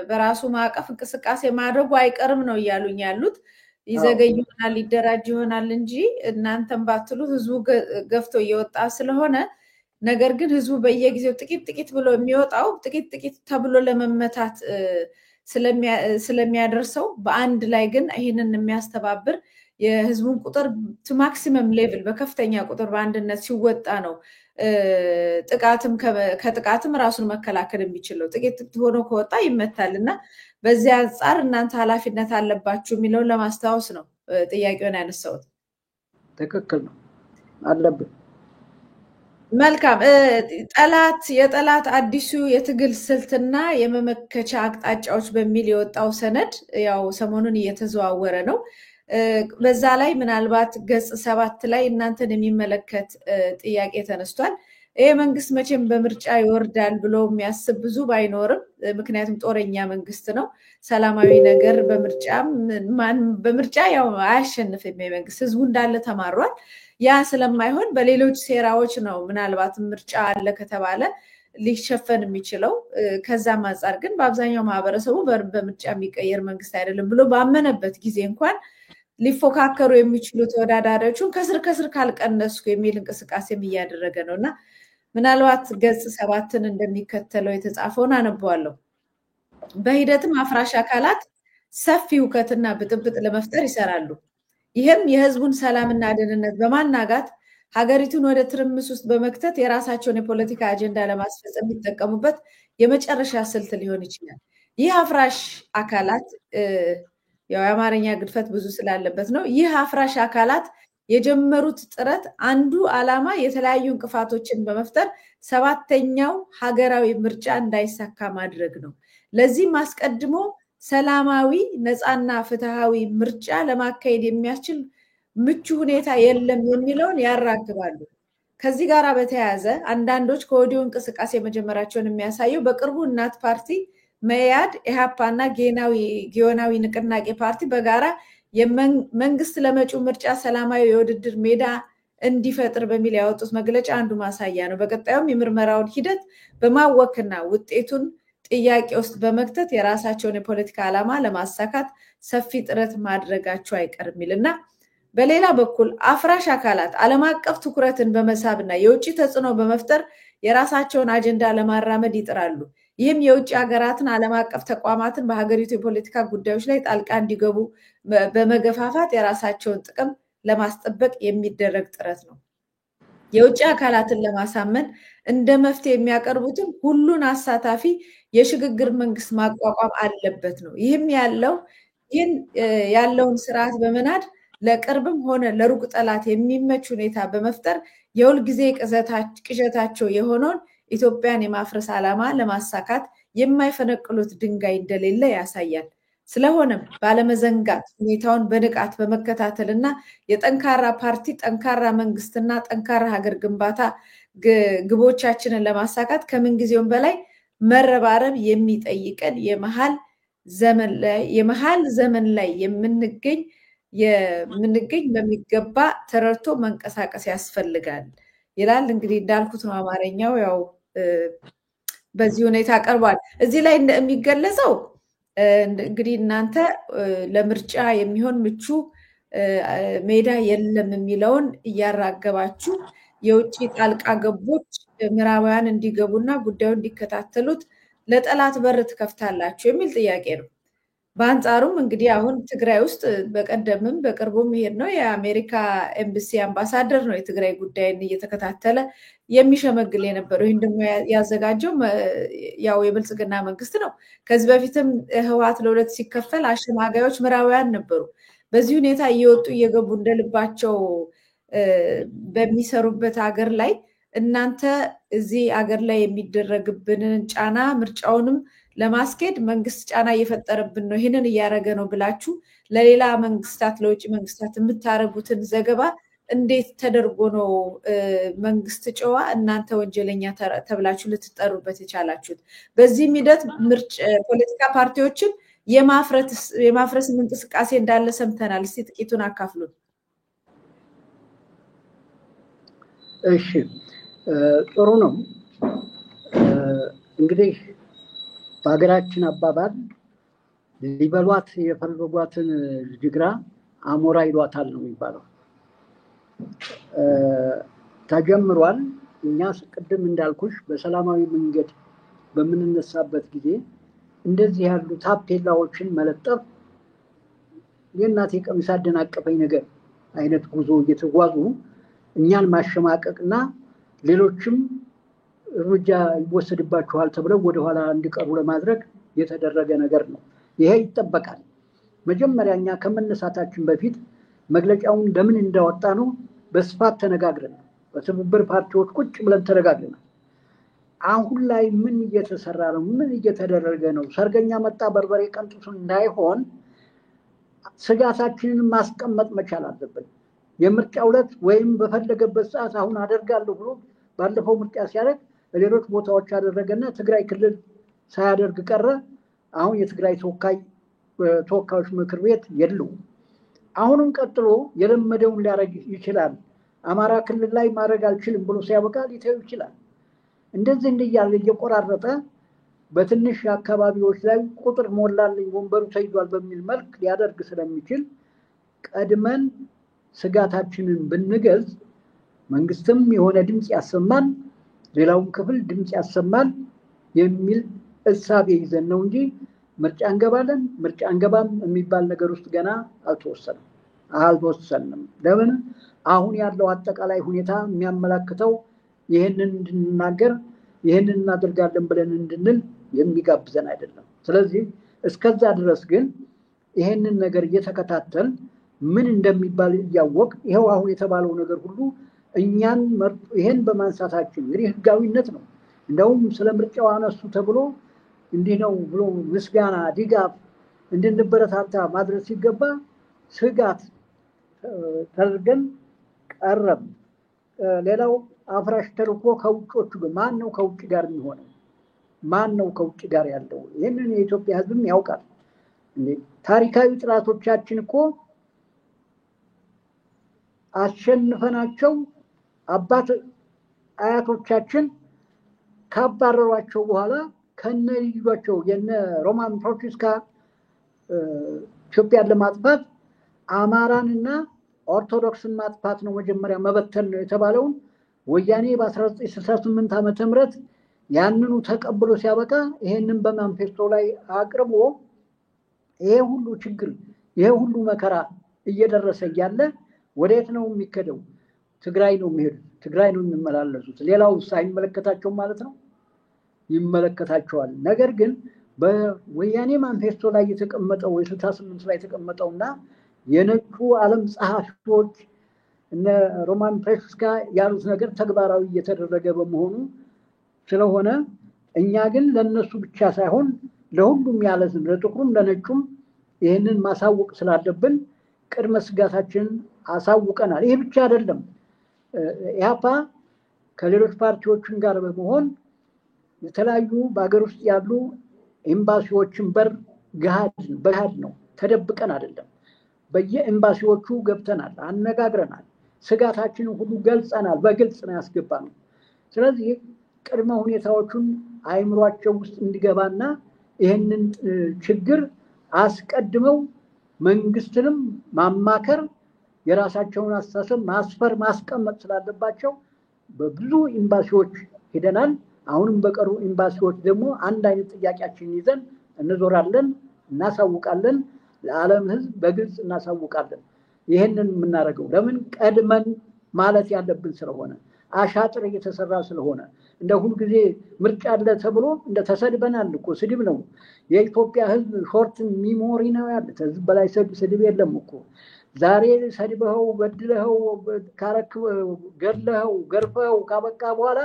በራሱ ማዕቀፍ እንቅስቃሴ ማድረጉ አይቀርም ነው እያሉኝ ያሉት። ይዘገይ ይሆናል ይደራጅ ይሆናል እንጂ እናንተም ባትሉ ህዝቡ ገፍቶ እየወጣ ስለሆነ ነገር ግን ህዝቡ በየጊዜው ጥቂት ብሎ የሚወጣው ጥቂት ተብሎ ለመመታት ስለሚያደርሰው በአንድ ላይ ግን ይህንን የሚያስተባብር የህዝቡን ቁጥር ማክሲመም ሌቭል በከፍተኛ ቁጥር በአንድነት ሲወጣ ነው ጥቃትም ከጥቃትም ራሱን መከላከል የሚችለው። ጥቂት ሆኖ ከወጣ ይመታል እና በዚያ አንጻር እናንተ ኃላፊነት አለባችሁ የሚለውን ለማስታወስ ነው ጥያቄውን ያነሳሁት። ትክክል ነው አለብን። መልካም የጠላት አዲሱ የትግል ስልትና የመመከቻ አቅጣጫዎች በሚል የወጣው ሰነድ ያው ሰሞኑን እየተዘዋወረ ነው። በዛ ላይ ምናልባት ገጽ 7 ላይ እናንተን የሚመለከት ጥያቄ ተነስቷል። ይሄ መንግስት መቼም በምርጫ ይወርዳል ብሎ የሚያስብ ብዙ ባይኖርም ምክንያቱም ጦረኛ መንግስት ነው። ሰላማዊ ነገር በምርጫ ያው አያሸንፍም። የመንግስት ህዝቡ እንዳለ ተማሯል። ያ ስለማይሆን በሌሎች ሴራዎች ነው ምናልባት ምርጫ አለ ከተባለ ሊሸፈን የሚችለው። ከዛም አንፃር ግን በአብዛኛው ማህበረሰቡ በምርጫ የሚቀየር መንግስት አይደለም ብሎ ባመነበት ጊዜ እንኳን ሊፎካከሩ የሚችሉ ተወዳዳሪዎችን ከስር ካልቀነስኩ የሚል እንቅስቃሴም እያደረገ ነውና ምናልባት ገጽ 7ን እንደሚከተለው የተጻፈውን አነበዋለሁ። በሂደትም አፍራሽ አካላት ሰፊ ውከትና ብጥብጥ ለመፍጠር ይሰራሉ። ይህም የህዝቡን ሰላምና ደህንነት በማናጋት ሀገሪቱን ወደ ትርምስ ውስጥ በመክተት የራሳቸውን የፖለቲካ አጀንዳ ለማስፈጸም የሚጠቀሙበት የመጨረሻ ስልት ሊሆን ይችላል። ይህ አፍራሽ አካላት ያው የአማርኛ ግድፈት ብዙ ስላለበት ነው። ይህ አፍራሽ አካላት የጀመሩት ጥረት አንዱ ዓላማ የተለያዩ እንቅፋቶችን በመፍጠር 7ኛው ሀገራዊ ምርጫ እንዳይሳካ ማድረግ ነው። ለዚህም አስቀድሞ ሰላማዊ ነፃና ፍትሃዊ ምርጫ ለማካሄድ የሚያስችል ምቹ ሁኔታ የለም የሚለውን ያራግባሉ። ከዚህ ጋር በተያያዘ አንዳንዶች ከወዲሁ እንቅስቃሴ መጀመራቸውን የሚያሳየው በቅርቡ እናት ፓርቲ፣ መያድ፣ ኢሃፓና ጊዮናዊ ንቅናቄ ፓርቲ በጋራ መንግስት ለመጪው ምርጫ ሰላማዊ የውድድር ሜዳ እንዲፈጥር በሚል ያወጡት መግለጫ አንዱ ማሳያ ነው። በቀጣዩም የምርመራውን ሂደት በማወክና ውጤቱን ጥያቄ ውስጥ በመክተት የራሳቸውን የፖለቲካ ዓላማ ለማሳካት ሰፊ ጥረት ማድረጋቸው አይቀርም ይልና በሌላ በኩል አፍራሽ አካላት ዓለም አቀፍ ትኩረትን በመሳብና የውጭ ተጽዕኖ በመፍጠር የራሳቸውን አጀንዳ ለማራመድ ይጥራሉ። ይህም የውጭ ሀገራትን ዓለም አቀፍ ተቋማትን በሀገሪቱ የፖለቲካ ጉዳዮች ላይ ጣልቃ እንዲገቡ በመገፋፋት የራሳቸውን ጥቅም ለማስጠበቅ የሚደረግ ጥረት ነው። የውጭ አካላትን ለማሳመን እንደ መፍትሄ የሚያቀርቡትም ሁሉን አሳታፊ የሽግግር መንግስት ማቋቋም አለበት ነው። ይህን ያለውን ስርዓት በመናድ ለቅርብም ሆነ ለሩቅ ጠላት የሚመች ሁኔታ በመፍጠር የሁልጊዜ ቅዠታቸው የሆነውን ኢትዮጵያን የማፍረስ ዓላማ ለማሳካት የማይፈነቅሉት ድንጋይ እንደሌለ ያሳያል። ስለሆነም ባለመዘንጋት ሁኔታውን በንቃት በመከታተልና የጠንካራ ፓርቲ፣ ጠንካራ መንግስትና ጠንካራ ሀገር ግንባታ ግቦቻችንን ለማሳካት ከምንጊዜውም በላይ መረባረብ የሚጠይቀን የመሃል ዘመን ላይ የምንገኝ በሚገባ ተረድቶ መንቀሳቀስ ያስፈልጋል ይላል። እንግዲህ እንዳልኩት ነው አማርኛው ያው በዚህ ሁኔታ ቀርቧል። እዚህ ላይ የሚገለጸው እንግዲህ እናንተ ለምርጫ የሚሆን ምቹ ሜዳ የለም የሚለውን እያራገባችሁ የውጭ ጣልቃ ገቦች ምዕራባውያን እንዲገቡና ጉዳዩን እንዲከታተሉት ለጠላት በር ትከፍታላችሁ የሚል ጥያቄ ነው። በአንጻሩም እንግዲህ አሁን ትግራይ ውስጥ በቀደምም በቅርቡም ሄድ ነው የአሜሪካ ኤምባሲ አምባሳደር ነው የትግራይ ጉዳይን እየተከታተለ የሚሸመግል የነበረው። ይህን ደግሞ ያዘጋጀው ያው የብልጽግና መንግስት ነው። ከዚህ በፊትም ህወሓት ለሁለት ሲከፈል አሸማጋዮች ምዕራባውያን ነበሩ። በዚህ ሁኔታ እየወጡ እየገቡ እንደልባቸው በሚሰሩበት ሀገር ላይ እናንተ እዚህ ሀገር ላይ የሚደረግብንን ጫና ምርጫውንም ለማስኬድ መንግስት ጫና እየፈጠረብን ነው፣ ይህንን እያደረገ ነው ብላችሁ ለሌላ መንግስታት ለውጭ መንግስታት የምታረጉትን ዘገባ እንዴት ተደርጎ ነው መንግስት ጨዋ እናንተ ወንጀለኛ ተብላችሁ ልትጠሩበት የቻላችሁት? በዚህም ሂደት ፖለቲካ ፓርቲዎችን የማፍረስ እንቅስቃሴ እንዳለ ሰምተናል። እስቲ ጥቂቱን አካፍሉን። እሺ፣ ጥሩ ነው። እንግዲህ በሀገራችን አባባል ሊበሏት የፈለጓትን ጅግራ አሞራ ይሏታል ነው የሚባለው። ተጀምሯል። እኛ ቅድም እንዳልኩሽ በሰላማዊ መንገድ በምንነሳበት ጊዜ እንደዚህ ያሉ ታፔላዎችን መለጠፍ የእናቴ ቀሚስ አደናቀፈኝ ነገር አይነት ጉዞ እየተጓዙ እኛን ማሸማቀቅና ሌሎችም እርምጃ ይወሰድባቸዋል ተብለው ወደኋላ እንዲቀሩ ለማድረግ የተደረገ ነገር ነው። ይሄ ይጠበቃል። መጀመሪያ እኛ ከመነሳታችን በፊት መግለጫውን ለምን እንዳወጣ ነው በስፋት ተነጋግረን በትብብር ፓርቲዎች ቁጭ ብለን ተነጋግረናል። አሁን ላይ ምን እየተሰራ ነው? ምን እየተደረገ ነው? ሰርገኛ መጣ በርበሬ ቀንጥሱ እንዳይሆን ስጋታችንን ማስቀመጥ መቻል አለብን። የምርጫ ዕለት ወይም በፈለገበት ሰዓት አሁን አደርጋለሁ ብሎ ባለፈው ምርጫ ሲያደርግ ሌሎች ቦታዎች አደረገና ትግራይ ክልል ሳያደርግ ቀረ። አሁን የትግራይ ተወካዮች ምክር ቤት የለውም። አሁንም ቀጥሎ የለመደውን ሊያደርግ ይችላል። አማራ ክልል ላይ ማድረግ አልችልም ብሎ ሲያበቃ ሊተው ይችላል። እንደዚህ እያለ እየቆራረጠ በትንሽ አካባቢዎች ላይ ቁጥር ሞላልኝ ወንበሩ ተይዟል በሚል መልክ ሊያደርግ ስለሚችል ቀድመን ስጋታችንን ብንገልጽ መንግስትም የሆነ ድምፅ ያሰማል፣ ሌላውን ክፍል ድምፅ ያሰማል የሚል እሳቤ ይዘን ነው እንጂ ምርጫ እንገባለን ምርጫ እንገባም የሚባል ነገር ውስጥ ገና አልተወሰንም። ለምን? አሁን ያለው አጠቃላይ ሁኔታ የሚያመላክተው ይህንን እንድንናገር ይህንን እናደርጋለን ብለን እንድንል የሚጋብዘን አይደለም። ስለዚህ እስከዛ ድረስ ግን ይህንን ነገር እየተከታተል ምን እንደሚባል እያወቅ ይኸው አሁን የተባለው ነገር ሁሉ እኛን ይሄን በማንሳታችን እንግዲህ ህጋዊነት ነው። እንደውም ስለ ምርጫው አነሱ ተብሎ እንዲህ ነው ብሎ ምስጋና ድጋፍ እንድንበረታታ ማድረስ ሲገባ ስጋት ተደርገን ቀረብ። ሌላው አፍራሽ ተልኮ ከውጮቹ ማን ነው ከውጭ ጋር የሚሆነው? ማን ነው ከውጭ ጋር ያለው? ይህንን የኢትዮጵያ ህዝብም ያውቃል። ታሪካዊ ጥላቶቻችን እኮ አሸንፈናቸው አባት አያቶቻችን ካባረሯቸው በኋላ ከነ ልጇቸው የነ ሮማን ፕሮቴስካ ኢትዮጵያን ለማጥፋት አማራንና ኦርቶዶክስን ማጥፋት ነው መጀመሪያ መበተን ነው የተባለውን ወያኔ በ1968 ዓመተ ምህረት ያንኑ ተቀብሎ ሲያበቃ ይሄንን በማንፌስቶ ላይ አቅርቦ ይሄ ሁሉ ችግር ይሄ ሁሉ መከራ እየደረሰ ያለ ወዴት ነው የሚከደው? ትግራይ ነው የሚሄዱት፣ ትግራይ ነው የሚመላለሱት። ሌላው ሳይመለከታቸው ማለት ነው ይመለከታቸዋል። ነገር ግን በወያኔ ማንፌስቶ ላይ የተቀመጠው የ68 ላይ የተቀመጠውና የነጩ ዓለም ጸሐፊዎች እነ ሮማን ፕሬስካ ያሉት ነገር ተግባራዊ እየተደረገ በመሆኑ ስለሆነ እኛ ግን ለነሱ ብቻ ሳይሆን ለሁሉም ያለዝም ለጥቁሩም ለነጩም ይህንን ማሳወቅ ስላለብን ቅድመ ስጋታችን አሳውቀናል። ይህ ብቻ አይደለም። ኢህአፓ ከሌሎች ፓርቲዎችን ጋር በመሆን የተለያዩ በሀገር ውስጥ ያሉ ኤምባሲዎችን በር ገሃድ ነው፣ ተደብቀን አይደለም። በየኤምባሲዎቹ ገብተናል፣ አነጋግረናል፣ ስጋታችንን ሁሉ ገልጸናል፣ በግልጽ ነው ያስገባነው። ስለዚህ ቅድመ ሁኔታዎቹን አይምሯቸው ውስጥ እንዲገባና ይህንን ችግር አስቀድመው መንግስትንም ማማከር የራሳቸውን አስተሳሰብ ማስፈር ማስቀመጥ ስላለባቸው በብዙ ኤምባሲዎች ሄደናል። አሁንም በቀሩ ኤምባሲዎች ደግሞ አንድ አይነት ጥያቄያችንን ይዘን እንዞራለን፣ እናሳውቃለን፣ ለዓለም ህዝብ በግልጽ እናሳውቃለን። ይህንን የምናደርገው ለምን ቀድመን ማለት ያለብን ስለሆነ አሻጥር እየተሰራ ስለሆነ እንደ ሁሉ ጊዜ ምርጫ አለ ተብሎ እንደ ተሰድበናል እኮ ስድብ ነው። የኢትዮጵያ ህዝብ ሾርት ሚሞሪ ነው ያለ። ህዝብ በላይ ስድብ የለም እኮ። ዛሬ ሰድበኸው በድለኸው ካረክ ገድለኸው ገርፈኸው ካበቃ በኋላ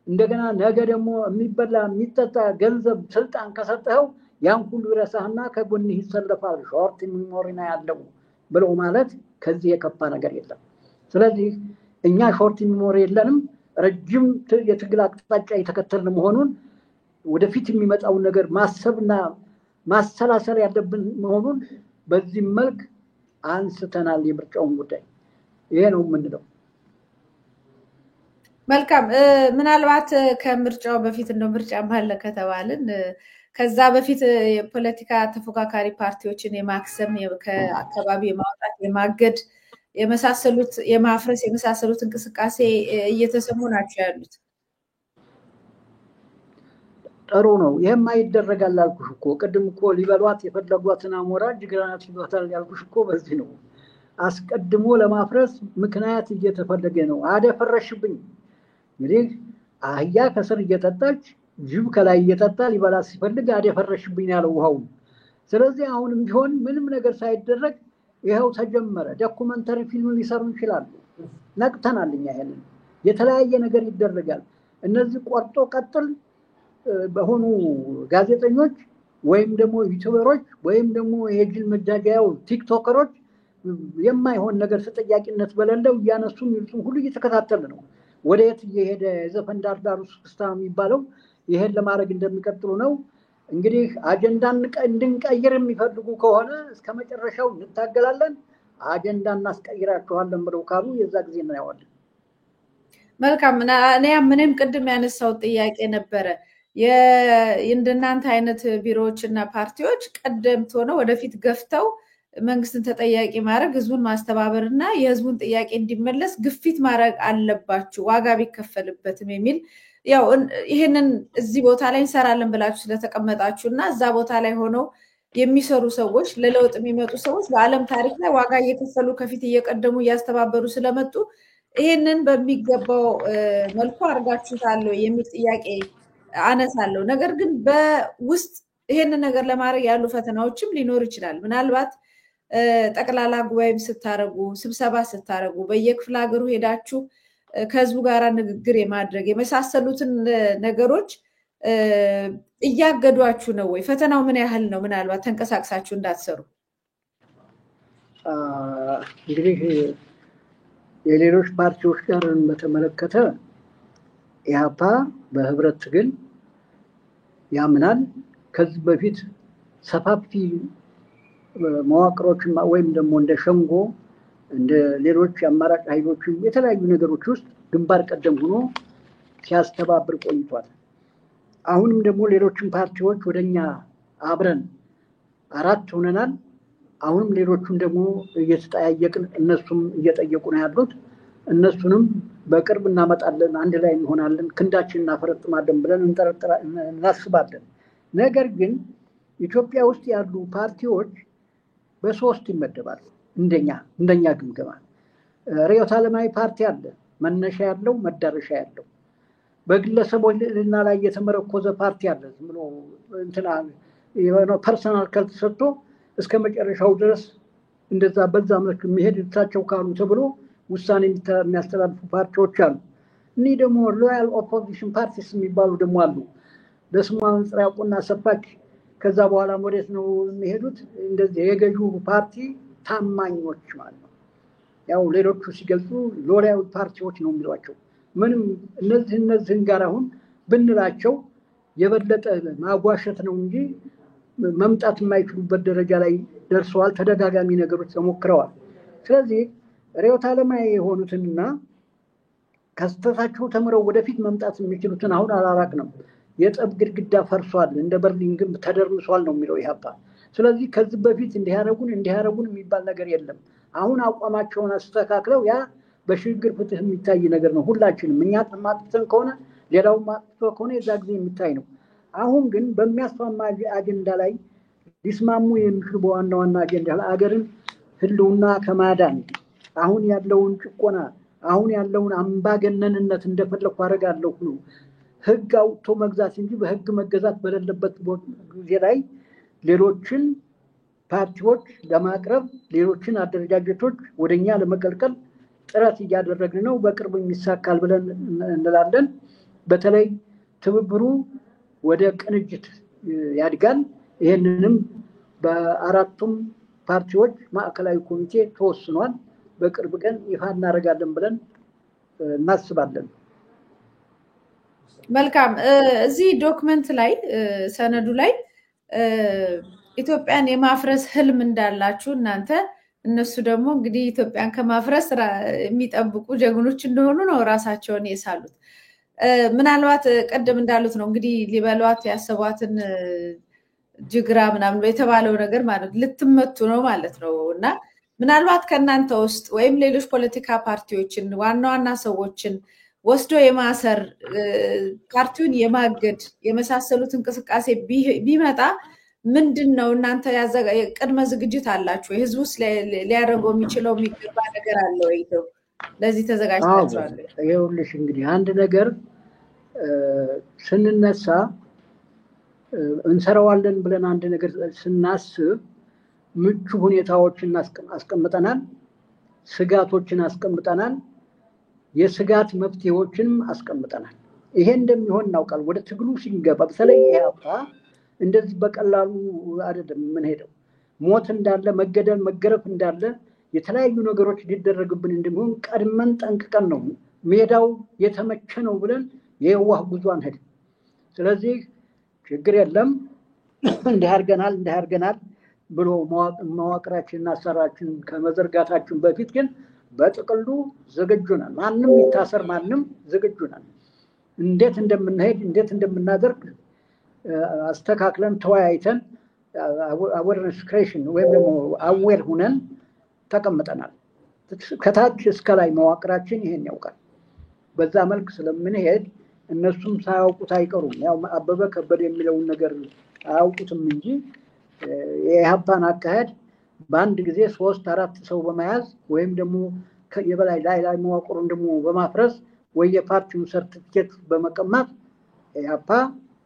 እንደገና ነገ ደግሞ የሚበላ የሚጠጣ ገንዘብ ስልጣን ከሰጠኸው ያን ሁሉ ይረሳህና ከጎንህ ይሰለፋል። ሾርት ሚሞሪ ነው ያለው ብሎ ማለት ከዚህ የከፋ ነገር የለም። ስለዚህ እኛ ሾርት ሚሞሪ የለንም። ረጅም የትግል አቅጣጫ የተከተልን መሆኑን ወደፊት የሚመጣውን ነገር ማሰብና ማሰላሰል ያለብን መሆኑን በዚህ መልክ አንስተናል። የምርጫውን ጉዳይ ይሄ ነው የምንለው። መልካም። ምናልባት ከምርጫው በፊት እንደው ምርጫ ማለ ከተባልን ከዛ በፊት የፖለቲካ ተፎካካሪ ፓርቲዎችን የማክሰም ከአካባቢ የማውጣት የማገድ የመሳሰሉት የማፍረስ የመሳሰሉት እንቅስቃሴ እየተሰሙ ናቸው ያሉት። ጥሩ ነው። ይሄም አይደረጋል አልኩሽ እኮ ቅድም እኮ ሊበሏት የፈለጓትን አሞራ ጅግራናት ይሏታል ያልኩሽ እኮ በዚህ ነው። አስቀድሞ ለማፍረስ ምክንያት እየተፈለገ ነው። አደፈረሽብኝ። እንግዲህ አህያ ከስር እየጠጣች ጅብ ከላይ እየጠጣ ሊበላ ሲፈልግ አደፈረሽብኝ ያለው ውሃው። ስለዚህ አሁንም ቢሆን ምንም ነገር ሳይደረግ ይሄው ተጀመረ። ዶኩመንተሪ ፊልም ሊሰሩ ይችላሉ። ነቅተናል እኛ ይሄንን የተለያየ ነገር ይደረጋል። እነዚህ ቆርጦ ቀጥል በሆኑ ጋዜጠኞች ወይም ደግሞ ዩቲዩበሮች ወይም ደግሞ የጅል መጃጃያው ቲክቶከሮች የማይሆን ነገር ተጠያቂነት በሌለው እያነሱ የሚሉትን ሁሉ እየተከታተለ ነው። ወደየት እየሄደ ዘፈን ዳርዳሩ ስክስታ የሚባለው ይሄን ለማድረግ እንደሚቀጥሉ ነው። እንግዲህ አጀንዳን እንድንቀይር የሚፈልጉ ከሆነ እስከ መጨረሻው እንታገላለን፣ አጀንዳ እናስቀይራችኋለን ብለው ካሉ የዛ ጊዜ እናየዋለን። መልካም። ምንም ቅድም ያነሳው ጥያቄ ነበረ። እንደናንተ አይነት ቢሮዎች እና ፓርቲዎች ቀደምት ሆነው ወደፊት ገፍተው መንግስትን ተጠያቂ ማድረግ፣ ህዝቡን ማስተባበር እና የህዝቡን ጥያቄ እንዲመለስ ግፊት ማድረግ አለባችሁ ዋጋ ቢከፈልበትም የሚል ያው ይሄንን እዚህ ቦታ ላይ እንሰራለን ብላችሁ ስለተቀመጣችሁ እና እዛ ቦታ ላይ ሆነው የሚሰሩ ሰዎች ለለውጥ የሚመጡ ሰዎች በዓለም ታሪክ ላይ ዋጋ እየከፈሉ ከፊት እየቀደሙ እያስተባበሩ ስለመጡ ይሄንን በሚገባው መልኩ አድርጋችሁታል የሚል ጥያቄ አነሳለሁ። ነገር ግን በውስጥ ይሄንን ነገር ለማድረግ ያሉ ፈተናዎችም ሊኖር ይችላል። ምናልባት ጠቅላላ ጉባኤም ስታረጉ ስብሰባ ስታረጉ በየክፍለ ሀገሩ ሄዳችሁ ከህዝቡ ጋር ንግግር የማድረግ የመሳሰሉትን ነገሮች እያገዷችሁ ነው ወይ? ፈተናው ምን ያህል ነው? ምናልባት ተንቀሳቅሳችሁ እንዳትሰሩ። እንግዲህ የሌሎች ፓርቲዎች ጋር በተመለከተ ኢህአፓ በህብረት ትግል ያምናል። ከዚህ በፊት ሰፋፊ መዋቅሮች ወይም ደግሞ እንደ ሸንጎ እንደ ሌሎች አማራጭ ኃይሎች የተለያዩ ነገሮች ውስጥ ግንባር ቀደም ሆኖ ሲያስተባብር ቆይቷል። አሁንም ደግሞ ሌሎችን ፓርቲዎች ወደኛ አብረን 4 ሆነናል። አሁንም ሌሎቹን ደግሞ እየተጠያየቅን እነሱም እየጠየቁ ነው ያሉት። እነሱንም በቅርብ እናመጣለን፣ አንድ ላይ እንሆናለን፣ ክንዳችን እናፈረጥማለን ብለን እናስባለን። ነገር ግን ኢትዮጵያ ውስጥ ያሉ ፓርቲዎች በ3 ይመደባሉ። እንደኛ ግምገማ ርዕዮተ ዓለማዊ ፓርቲ አለ፣ መነሻ ያለው መዳረሻ ያለው። በግለሰቦች ልዕልና ላይ የተመረኮዘ ፓርቲ አለ፣ ዝም ብሎ እንትና የሆነ ፐርሰናል ካልተሰጥቶ እስከ መጨረሻው ድረስ እንደዛ በዛ መልክ የሚሄድ እሳቸው ካሉ ተብሎ ውሳኔ የሚያስተላልፉ ፓርቲዎች አሉ። እኒህ ደግሞ ሎያል ኦፖዚሽን ፓርቲስ የሚባሉ ደግሞ አሉ። ለስሟ መጽሪያቁና ሰፋች ከዛ በኋላ ወዴት ነው የሚሄዱት? እንደዚህ የገዢው ፓርቲ ታማኞች ማለት ነው። ያው ሌሎቹ ሲገልጹ ሎያል ፓርቲዎች ነው የሚሏቸው። ምንም እነዚህን ጋር አሁን ብንላቸው የበለጠ ማጓሸት ነው እንጂ መምጣት የማይችሉበት ደረጃ ላይ ደርሰዋል። ተደጋጋሚ ነገሮች ተሞክረዋል። ስለዚህ ርዕዮተ ዓለማዊ የሆኑትንና ከስተታቸው ተምረው ወደፊት መምጣት የሚችሉትን አሁን አላራቅንም። የጠብ ግድግዳ ፈርሷል፣ እንደ በርሊን ግንብ ተደርምሷል ነው የሚለው ኢህአፓ። ስለዚህ ከዚህ በፊት እንዲያረጉን የሚባል ነገር የለም። አሁን አቋማቸውን አስተካክለው ያ በሽግግር ፍትህ የሚታይ ነገር ነው። ሁላችንም እኛ ማጥተን ከሆነ ሌላው ማጥቶ ከሆነ የዛ ጊዜ የሚታይ ነው። አሁን ግን በሚያስማማ አጀንዳ ላይ ሊስማሙ የሚችሉ በዋና ዋና አጀንዳ አገርን ህልውና ከማዳን አሁን ያለውን ጭቆና አሁን ያለውን አምባገነንነት እንደፈለኩ አደርጋለሁ ነው ህግ አውጥቶ መግዛት እንጂ በህግ መገዛት በሌለበት ጊዜ ላይ ሌሎችን ፓርቲዎች ለማቅረብ ሌሎችን አደረጃጀቶች ወደኛ ለመቀልቀል ጥረት እያደረግን ነው። በቅርብ የሚሳካል ብለን እንላለን። በተለይ ትብብሩ ወደ ቅንጅት ያድጋል። ይሄንንም በአራቱም ፓርቲዎች ማዕከላዊ ኮሚቴ ተወስኗል። በቅርብ ቀን ይፋ እናደርጋለን ብለን እናስባለን። መልካም። እዚህ ዶክመንት ላይ ሰነዱ ላይ ኢትዮጵያን የማፍረስ ህልም እንዳላችሁ እናንተ እነሱ ደግሞ እንግዲህ ኢትዮጵያን ከማፍረስ የሚጠብቁ ጀግኖች እንደሆኑ ነው ራሳቸውን የሳሉት። ምናልባት ቀደም እንዳሉት ነው እንግዲህ ሊበሏት ያሰቧትን ጅግራ ምናምን የተባለው ነገር ማለት ልትመቱ ነው ማለት ነው። እና ምናልባት ከእናንተ ውስጥ ወይም ሌሎች ፖለቲካ ፓርቲዎችን ዋና ዋና ሰዎችን ወስዶ የማሰር ፓርቲውን የማገድ የመሳሰሉት እንቅስቃሴ ቢመጣ ምንድነው እናንተ ቅድመ ዝግጅት አላችሁ? የህዝቡ ሊያደርገው የሚችለው የሚገባ ነገር አለ ወይ? ለዚህ ተዘጋጅታችኋል? ይኸውልሽ እንግዲህ አንድ ነገር ስንነሳ እንሰራዋለን ብለን አንድ ነገር ስናስብ ምቹ ሁኔታዎችን አስቀምጠናል፣ ስጋቶችን አስቀምጠናል። የስጋት መፍትሄዎችንም አስቀምጠናል። ይሄ እንደሚሆን እናውቃለን። ወደ ትግሉ ሲንገባ በተለይ ኢህአፓ እንደዚህ በቀላሉ አይደለም የምንሄደው። ሞት እንዳለ፣ መገደል፣ መገረፍ እንዳለ፣ የተለያዩ ነገሮች ሊደረግብን እንደሚሆን ቀድመን ጠንቅቀን ነው ሜዳው የተመቸ ነው ብለን የዋህ ጉዞ አንሄድም። ስለዚህ ችግር የለም እንዲህ አድርገናል ብሎ መዋቅራችንና አሰራራችን ከመዘርጋታችን በፊት ግን በጥቅሉ ዝግጁ ነን። ማንም ይታሰር ማንም ዝግጁ ነን። እንዴት እንደምንሄድ እንዴት እንደምናደርግ አስተካክለን ተወያይተን አዌርነስ ክሬሽን ወይም ደግሞ አዌር ሁነን ተቀምጠናል። ከታች እስከ ላይ መዋቅራችን ይሄን ያውቃል። በዛ መልክ ስለምንሄድ እነሱም ሳያውቁት አይቀሩም። ያው አበበ ከበደ የሚለውን ነገር አያውቁትም እንጂ የኢህአፓን አካሄድ በአንድ ጊዜ 3-4 ሰው በመያዝ ወይም ደግሞ የበላይ ላይ መዋቅሩን ደግሞ በማፍረስ ወይ የፓርቲውን ሰርቲፊኬት በመቀማት ኢህአፓ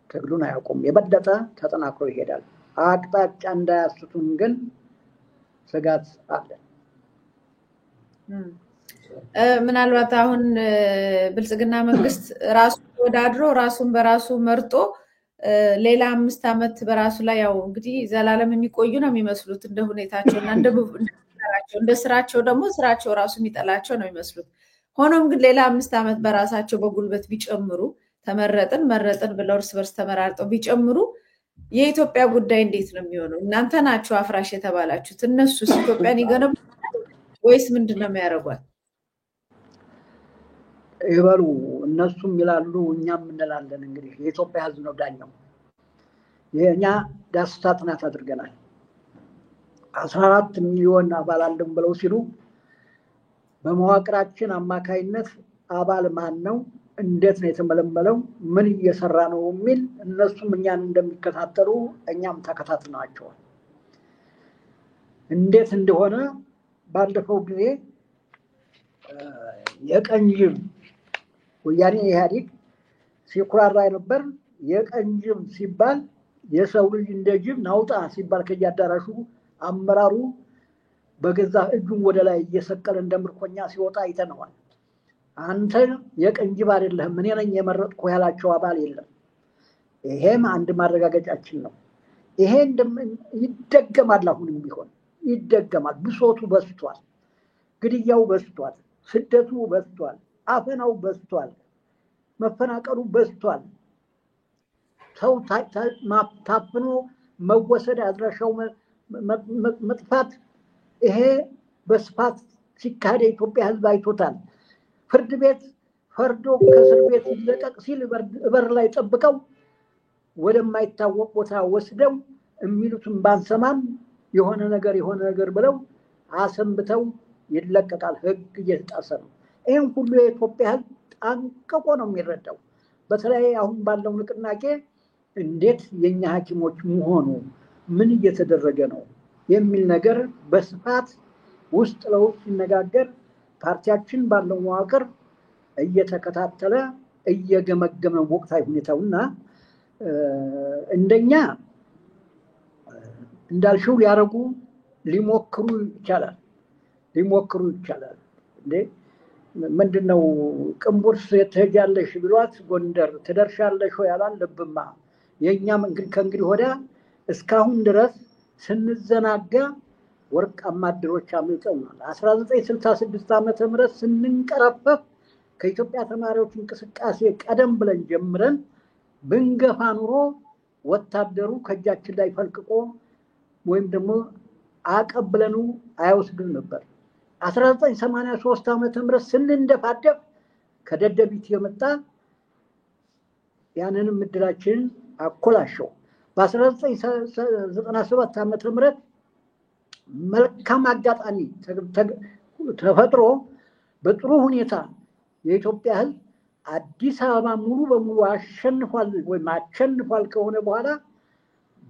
ትግሉን አያውቁም። የበለጠ ተጠናክሮ ይሄዳል። አቅጣጫ እንዳያስቱን ግን ስጋት አለ። ምናልባት አሁን ብልጽግና መንግስት ራሱ ወዳድሮ ራሱን በራሱ መርጦ ሌላ 5 ዓመት በራሱ ላይ ያው እንግዲህ ዘላለም የሚቆዩ ነው የሚመስሉት እንደ ሁኔታቸውና እንደ ስራቸው ደግሞ ስራቸው ራሱ የሚጠላቸው ነው የሚመስሉት። ሆኖም ግን ሌላ 5 ዓመት በራሳቸው በጉልበት ቢጨምሩ መረጥን ብለው እርስ በርስ ተመራርጠው ቢጨምሩ የኢትዮጵያ ጉዳይ እንዴት ነው የሚሆነው? እናንተ ናችሁ አፍራሽ የተባላችሁት። እነሱስ ኢትዮጵያን ይገነባሉ ወይስ ምንድነው የሚያደርጓት? ይበሉ እነሱም ይላሉ እኛም እንላለን። እንግዲህ የኢትዮጵያ ህዝብ ነው ዳኛው። የኛ ዳሰሳ ጥናት አድርገናል። 14 ሚሊዮን አባል አለን ብለው ሲሉ በመዋቅራችን አማካይነት አባል ማን ነው፣ እንዴት ነው የተመለመለው፣ ምን እየሰራ ነው የሚል እነሱም እኛን እንደሚከታተሉ እኛም ተከታትናቸዋል። እንዴት እንደሆነ ባለፈው ጊዜ የቀኝ ጅብ ወያኔ ኢህአዴግ ሲኩራራ ነበር። የቀኝ ጅብ ሲባል የሰው ልጅ እንደ ጅብ ናውጣ ሲባል ከያዳራሹ አመራሩ በገዛ እጁን ወደ ላይ እየሰቀለ እንደምርኮኛ ሲወጣ አይተነዋል። አንተ የቀኝ ጅብ አይደለህም እኔ ነኝ የመረጥኩ ያላቸው አባል የለም። ይሄም አንድ ማረጋገጫችን ነው። ይሄ ይደገማል። አሁንም ቢሆን ይደገማል። ብሶቱ በስቷል፣ ግድያው በስቷል፣ ስደቱ በስቷል፣ አፈናው በስቷል፣ መፈናቀሉ በስቷል። ሰው ታፍኖ መወሰድ፣ አድራሻው መጥፋት ይሄ በስፋት ሲካሄድ የኢትዮጵያ ህዝብ አይቶታል። ፍርድ ቤት ፈርዶ ከእስር ቤት ይለቀቅ ሲል በር ላይ ጠብቀው ወደማይታወቅ ቦታ ወስደው የሚሉትን ባንሰማም የሆነ ነገር ብለው አሰንብተው ይለቀቃል። ህግ እየተጣሰ ነው። ይህን ሁሉ የኢትዮጵያ ህዝብ ጠንቅቆ ነው የሚረዳው። በተለይ አሁን ባለው ንቅናቄ እንዴት የኛ ሐኪሞች መሆኑ ምን እየተደረገ ነው የሚል ነገር በስፋት ውስጥ ለውስጥ ሲነጋገር ፓርቲያችን ባለው መዋቅር እየተከታተለ እየገመገመ ወቅታዊ ሁኔታውና እንደኛ እንዳልሽው ያረጉ ሊሞክሩ ይቻላል እንዴ ምንድነው ቅንቡርስ ትሄጃለሽ ብሏት ጎንደር ትደርሻለሽ ያላል ልብማ። የኛም ከእንግዲህ ወዲያ እስካሁን ድረስ ስንዘናጋ ወርቃማ ድሮች አምልጠውናል። 1966 ዓመተ ምህረት ስንንቀረፈፍ ከኢትዮጵያ ተማሪዎች እንቅስቃሴ ቀደም ብለን ጀምረን ብንገፋ ኑሮ ወታደሩ ከእጃችን ላይ ፈልቅቆ ወይም ደግሞ አቀብለኑ አይወስድም ነበር። 1983 ዓመተ ምህረት ስንንደፋደፍ ከደደቢት የመጣ ያንንም እድላችንን አኮላሸው። በ1997 ዓመተ ምህረት መልካም አጋጣሚ ተፈጥሮ በጥሩ ሁኔታ የኢትዮጵያ ህዝብ አዲስ አበባ ሙሉ በሙሉ አሸንፏል ከሆነ በኋላ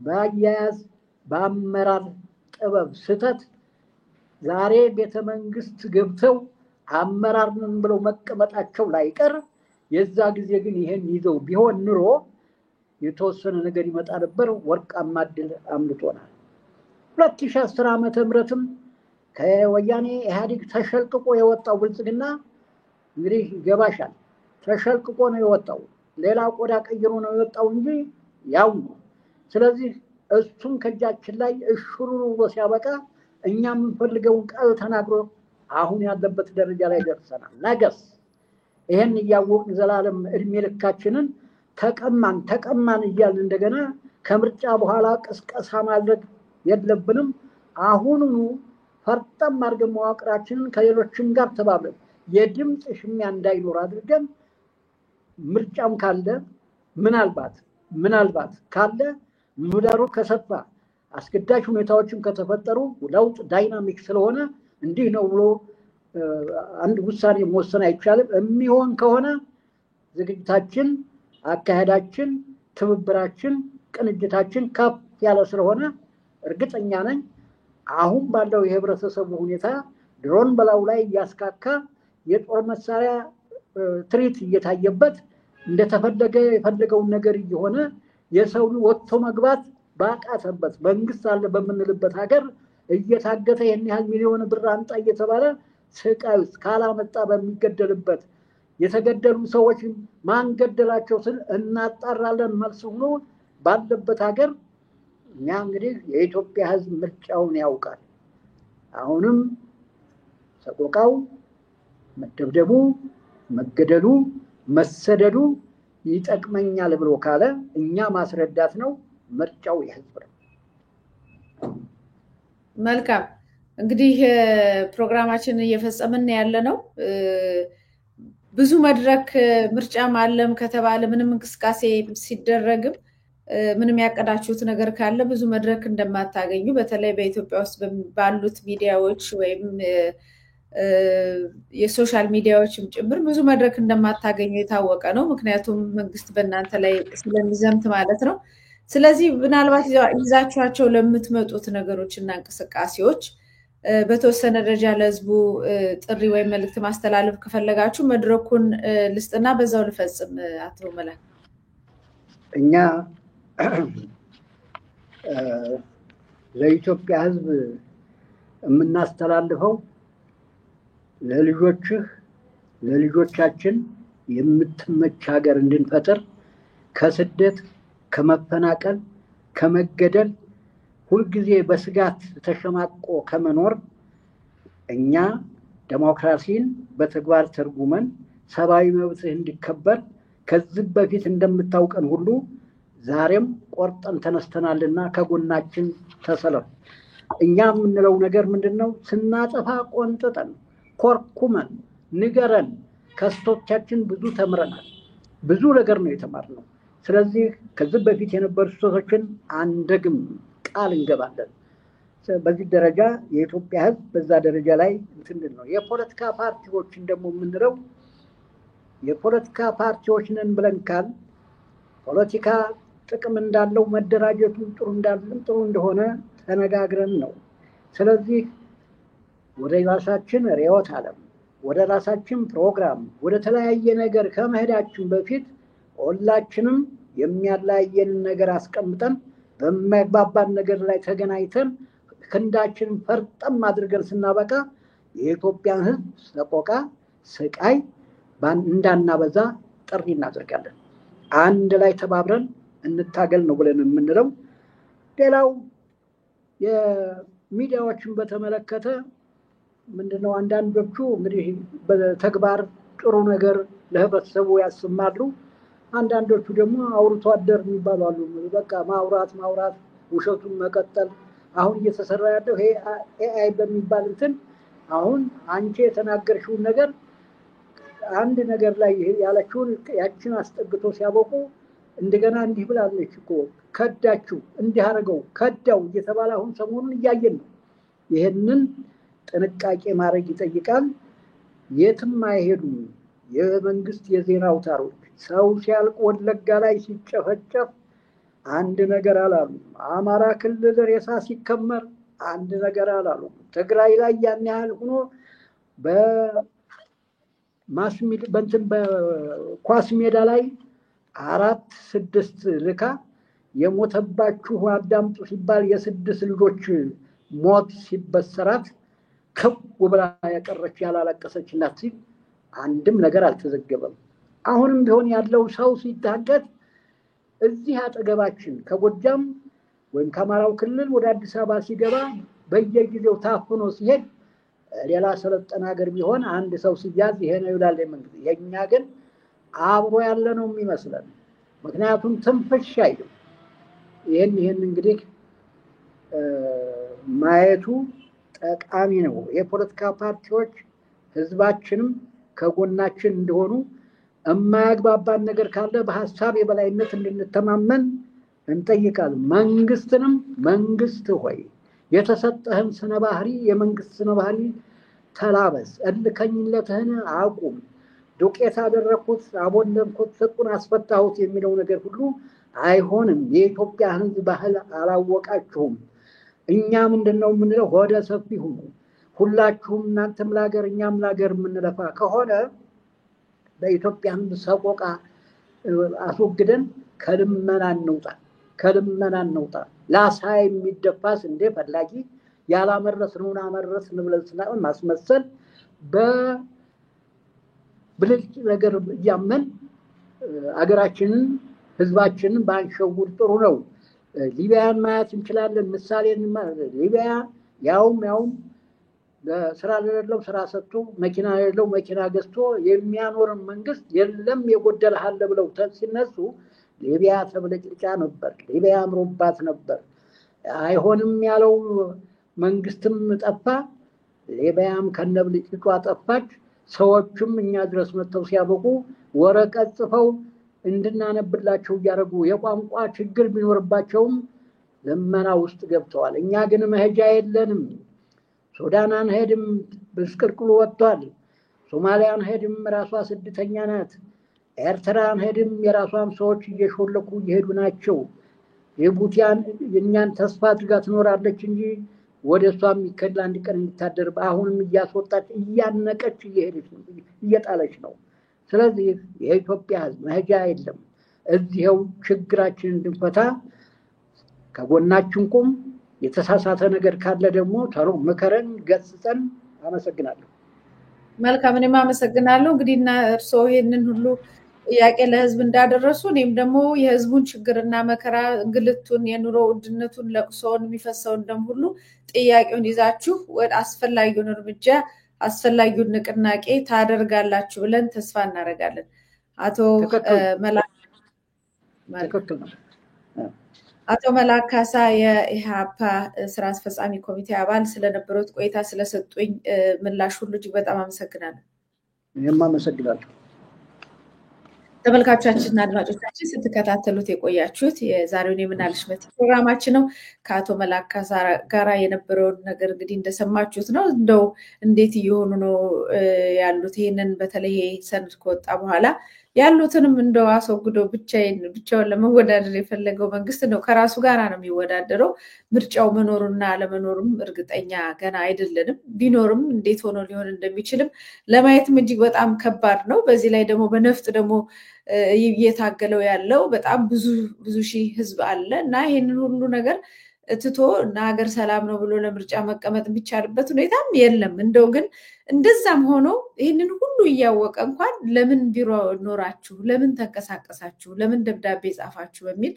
በአያያዝ በአመራር ጥበብ ስተት ዛሬ ቤተመንግስት ገብተው አመራር ነን ብለው መቀመጣቸው ላይቀር የዛ ጊዜ ግን ይሄን ይዘው ቢሆን ኑሮ የተወሰነ ነገር ይመጣ ነበር። ወርቃማ ድል አምልጦናል። 2010 ዓመተ ምህረትም ከወያኔ ኢህአዴግ ተሸልቅቆ የወጣው ብልጽግና እንግዲህ ይገባሻል ተሸልቅቆ ነው የወጣው ሌላ ቆዳ ቀይሮ ነው የወጣው እንጂ ያው ነው ስለዚህ እሱን ከጃችን ላይ እሽሩሩ ብሎ ሲያበቃ እኛ የምንፈልገውን ቃል ተናግሮ አሁን ያለበት ደረጃ ላይ ደርሰናል ነገስ ይሄን እያወቅን ዘላለም እድሜ ልካችንን ተቀማን እያልን እንደገና ከምርጫ በኋላ ቅስቀሳ ማድረግ የለብንም አሁኑኑ ፈርጠም አድርገን መዋቅራችንን ከሌሎችም ጋር ተባብረን የድምጽ ሽሚያ እንዳይኖር አድርገን ምርጫም ካለ ምናልባት ካለ ምህዳሩ ከሰፋ አስገዳጅ ሁኔታዎችም ከተፈጠሩ ለውጥ ዳይናሚክ ስለሆነ እንዲህ ነው ብሎ አንድ ውሳኔ መወሰን አይቻልም የሚሆን ከሆነ ዝግጅታችን አካሄዳችን ትብብራችን ቅንጅታችን ከፍ ያለ ስለሆነ እርግጠኛ ነኝ አሁን ባለው የህብረተሰቡ ሁኔታ ድሮን በላው ላይ ያስካካ የጦር መሳሪያ ትሪት እየታየበት እንደተፈለገ የፈለገውን ነገር እየሆነ የሰው ወጥቶ መግባት ባቃተበት መንግስት አለ በመንልበት ሀገር እየታገተ ይሄን ያህል ሚሊዮን ብር አንጣ እየተባለ ስቃይ ካላመጣ በሚገደልበት የተገደሉ ሰዎች ማን ገደላቸው ስል እናጣራለን መልስ ሆኖ ባለበት ሀገር እኛ እንግዲህ የኢትዮጵያ ህዝብ ምርጫውን ያውቃል አሁንም ሰቆቃው መደብደቡ መገደሉ መሰደዱ ይጠቅመኛል ብሎ ካለ እኛ ማስረዳት ነው ምርጫው የህዝብ ነው መልካም እንግዲህ ፕሮግራማችንን እየፈጸምን ያለ ነው ብዙ መድረክ ምርጫ ማለም ከተባለ ምንም እንቅስቃሴ ሲደረግም ምንም ያቀዳችሁት ነገር ካለ ብዙ መድረክ እንደማታገኙ በተለይ በኢትዮጵያ ውስጥ ባሉት ሚዲያዎች ወይም የሶሻል ሚዲያዎችም ጭምር ብዙ መድረክ እንደማታገኙ የታወቀ ነው ምክንያቱም መንግስት በእናንተ ላይ ስለሚዘምት ማለት ነው ስለዚህ ምናልባት ይዛችኋቸው ለምትመጡት ነገሮችና እንቅስቃሴዎች በተወሰነ ደረጃ ለህዝቡ ጥሪ ወይ መልእክት ማስተላለፍ ከፈለጋችሁ መድረኩን ልስጥና በዛው ልፈጽም አቶ መላክ እኛ ለኢትዮጵያ ህዝብ የምናስተላልፈው ለልጆቻችን የምትመች ሀገር እንድንፈጥር ከስደት ከመፈናቀል ከመገደል ሁልጊዜ በስጋት ተሸማቆ ከመኖር እኛ ዲሞክራሲን በተግባር ተርጉመን ሰብአዊ መብት እንዲከበር ከዚህ በፊት እንደምታውቀን ሁሉ ዛሬም ቆርጠን ተነስተናልና ከጎናችን ተሰለፉ እኛ የምንለው ነገር ምንድነው ስናጠፋ ቆንጥጠን ኮርኩመን ንገረን ከስቶቻችን ብዙ ተምረናል ብዙ ነገር ነው የተማርነው ስለዚህ ከዚህ በፊት የነበሩ ስቶችን አንደግም ቃል እንገባለን በዚህ ደረጃ የኢትዮጵያ ህዝብ በዛ ደረጃ ላይ እንትን ነው የፖለቲካ ፓርቲዎችን ደግሞ የምንለው የፖለቲካ ፓርቲዎች ነን ብለን ካል ፖለቲካ ጥቅም እንዳለው መደራጀቱ ጥሩ እንደሆነ ተነጋግረን ነው ስለዚህ ወደ ራሳችን ሪዮት ዓለም ወደ ራሳችን ፕሮግራም ወደ ተለያየ ነገር ከመሄዳችን በፊት ሁላችንም የሚያላየን ነገር አስቀምጠን በመግባባን ነገር ላይ ተገናኝተን ክንዳችን ፈርጠም አድርገን ስናበቃ የኢትዮጵያን ህዝብ ሰቆቃ ስቃይ እንዳናበዛ ጥሪ እናደርጋለን አንድ ላይ ተባብረን እንታገል ነው ብለን የምንለው ሌላው የሚዲያዎችን በተመለከተ ምንድነው አንዳንዶቹ እንግዲህ በተግባር ጥሩ ነገር ለህብረተሰቡ ያሰማሉ አንዳንዶቹ ደግሞ አውርቶ አደር የሚባሉ በቃ ማውራት ውሸቱን መቀጠል አሁን እየተሰራ ያለው ይሄ ኤአይ በሚባል እንትን አሁን አንቺ የተናገርሽው ነገር አንድ ነገር ላይ ያለችውን ያችን አስጠግቶ ሲያበቁ እንደገና እንዲህ ብላለች እኮ ከዳችሁ እንዲህ አረገው ከዳው እየተባለ አሁን ሰሞኑን እያየን ነው ይሄንን ጥንቃቄ ማድረግ ይጠይቃል የትም አይሄዱም የመንግስት የዜና አውታሮች ሰው ሲያልቅ ወለጋ ላይ ሲጨፈጨፍ አንድ ነገር አላሉ አማራ ክልል ሬሳ ሲከመር አንድ ነገር አላሉ ትግራይ ላይ ያን ያህል ሆኖ በማስሚድ በእንትን በኳስ ሜዳ ላይ 4-6 ልካ የሞተባችሁ አዳምጡ ሲባል የ6 ልጆች ሞት ሲበሰራት ከው ብላ ያቀረች ያላለቀሰች እናት አንድም ነገር አልተዘገበም። አሁንም ቢሆን ያለው ሰው ሲታገት እዚህ አጠገባችን ከጎጃም ወይም ከአማራው ክልል ወደ አዲስ አበባ ሲገባ በየጊዜው ታፍኖ ሲሄድ ሌላ ሰለጠነ ሀገር ቢሆን አንድ ሰው ሲያዝ ይሄ ነው ይላል መንግስት። የኛ ግን አብሮ ያለ ነው የሚመስለን። ምክንያቱም ትንፍሽ አይልም። ይሄን እንግዲህ ማየቱ ጠቃሚ ነው። የፖለቲካ ፓርቲዎች ህዝባችንም ከጎናችን እንደሆኑ የማያግባባን ነገር ካለ በሐሳብ የበላይነት እንድንተማመን እንጠይቃለን። መንግስትንም መንግስት ሆይ የተሰጠህን ስነ ባህሪ የመንግስት ስነ ባህሪ ተላበስ፣ እልከኝነትህን አቁም፣ ዱቄት አደረኩት አቦነንኩት ስቁን አስፈታሁት የሚለው ነገር ሁሉ አይሆንም። የኢትዮጵያ ህዝብ ባህል አላወቃችሁም። እኛ ምንድነው የምንለው? ሆደ ሰፊ ሁኑ ሁላችሁም፣ እናንተም ለሀገር እኛም ለሀገር የምንለፋ ከሆነ በኢትዮጵያ ህዝብ ሰቆቃ አስወግደን ከልመና እንውጣ። ላሳ የሚደፋስ እንደ ፈላጊ ያላመረስነውን አመረስን ብለን ስናምን ማስመሰል በብልጭ ነገር እያመን አገራችንን ህዝባችንን ባንሸውድ ጥሩ ነው። ሊቢያን ማየት እንችላለን። ምሳሌ ሊቢያ ያውም ስራ ለሌለው ስራ ሰጥቶ መኪና ለሌለው መኪና ገዝቶ የሚያኖርን መንግስት የለም የጎደለህ አለ ብለው ሲነሱ ሊቢያ ተብለጭልጫ ነበር። ሊቢያ አምሮባት ነበር። አይሆንም ያለው መንግስትም ጠፋ፣ ሊቢያም ከነብልጭልጫ ጠፋች። ሰዎችም እኛ ድረስ መጥተው ሲያበቁ ወረቀት ጽፈው እንድናነብላቸው እያደረጉ የቋንቋ ችግር ቢኖርባቸውም ልመና ውስጥ ገብተዋል። እኛ ግን መሄጃ የለንም። ሱዳን አንሄድም፣ ብስቅልቅሉ ወጥቷል። ሶማሊያ አንሄድም፣ ራሷ ስደተኛ ናት። ኤርትራ አንሄድም፣ የራሷም ሰዎች እየሾለኩ እየሄዱ ናቸው። የቡቲያን የኛን ተስፋ አድርጋ ትኖራለች እንጂ ወደ እሷ የሚከላ አንድ ቀን የሚታደር አሁንም እያስወጣች እያነቀች እየሄደች ነው፣ እየጣለች ነው። ስለዚህ የኢትዮጵያ ህዝብ መሄጃ የለም። እዚህው ችግራችንን እንድንፈታ ከጎናችን ቁም። የተሳሳተ ነገር ካለ ደግሞ ተሮ መከረን ገጽጸን። አመሰግናለሁ። መልካም፣ እኔም አመሰግናለሁ። እንግዲህ እና እርስዎ ይሄንን ሁሉ ጥያቄ ለህዝብ እንዳደረሱ እኔም ደግሞ የህዝቡን ችግርና መከራ እንግልቱን፣ የኑሮ ውድነቱን፣ ለቅሶውን፣ የሚፈሰውን ደም ሁሉ ጥያቄውን ይዛችሁ ወደ አስፈላጊውን እርምጃ አስፈላጊውን ንቅናቄ ታደርጋላችሁ ብለን ተስፋ እናደርጋለን። አቶ መላክ ካሳ የኢሃፓ ስራ አስፈጻሚ ኮሚቴ አባል ስለነበሩት ቆይታ ስለሰጡኝ ምላሽ ሁሉ እጅግ በጣም አመሰግናለሁ። እኔም አመሰግናለሁ። ተመልካቾቻችንና አድማጮቻችን ስትከታተሉት የቆያችሁት የዛሬውን የምናልሽበት ፕሮግራማችን ነው። ከአቶ መላክ ካሳ ጋራ የነበረውን ነገር እንግዲህ እንደሰማችሁት ነው። እንደው እንዴት እየሆኑ ነው ያሉት፣ ይሄንን በተለይ ሰነድ ከወጣ በኋላ ያሉትንም እንደው አስወግዶ ብቻውን ለመወዳደር የፈለገው መንግስት ነው። ከራሱ ጋራ ነው የሚወዳደረው። ምርጫው መኖሩና አለመኖሩም እርግጠኛ ገና አይደለንም። ቢኖርም እንዴት ሆኖ ሊሆን እንደሚችልም ለማየትም እጅግ በጣም ከባድ ነው። በዚህ ላይ ደግሞ በነፍጥ ደግሞ እየታገለው ያለው በጣም ብዙ ሺህ ህዝብ አለ እና ይሄንን ሁሉ ነገር ትቶ እና ሀገር ሰላም ነው ብሎ ለምርጫ መቀመጥ የሚቻልበት ሁኔታም የለም። እንደው ግን እንደዛም ሆኖ ይሄንን ሁሉ እያወቀ እንኳን ለምን ቢሮ ኖራችሁ፣ ለምን ተንቀሳቀሳችሁ፣ ለምን ደብዳቤ ጻፋችሁ በሚል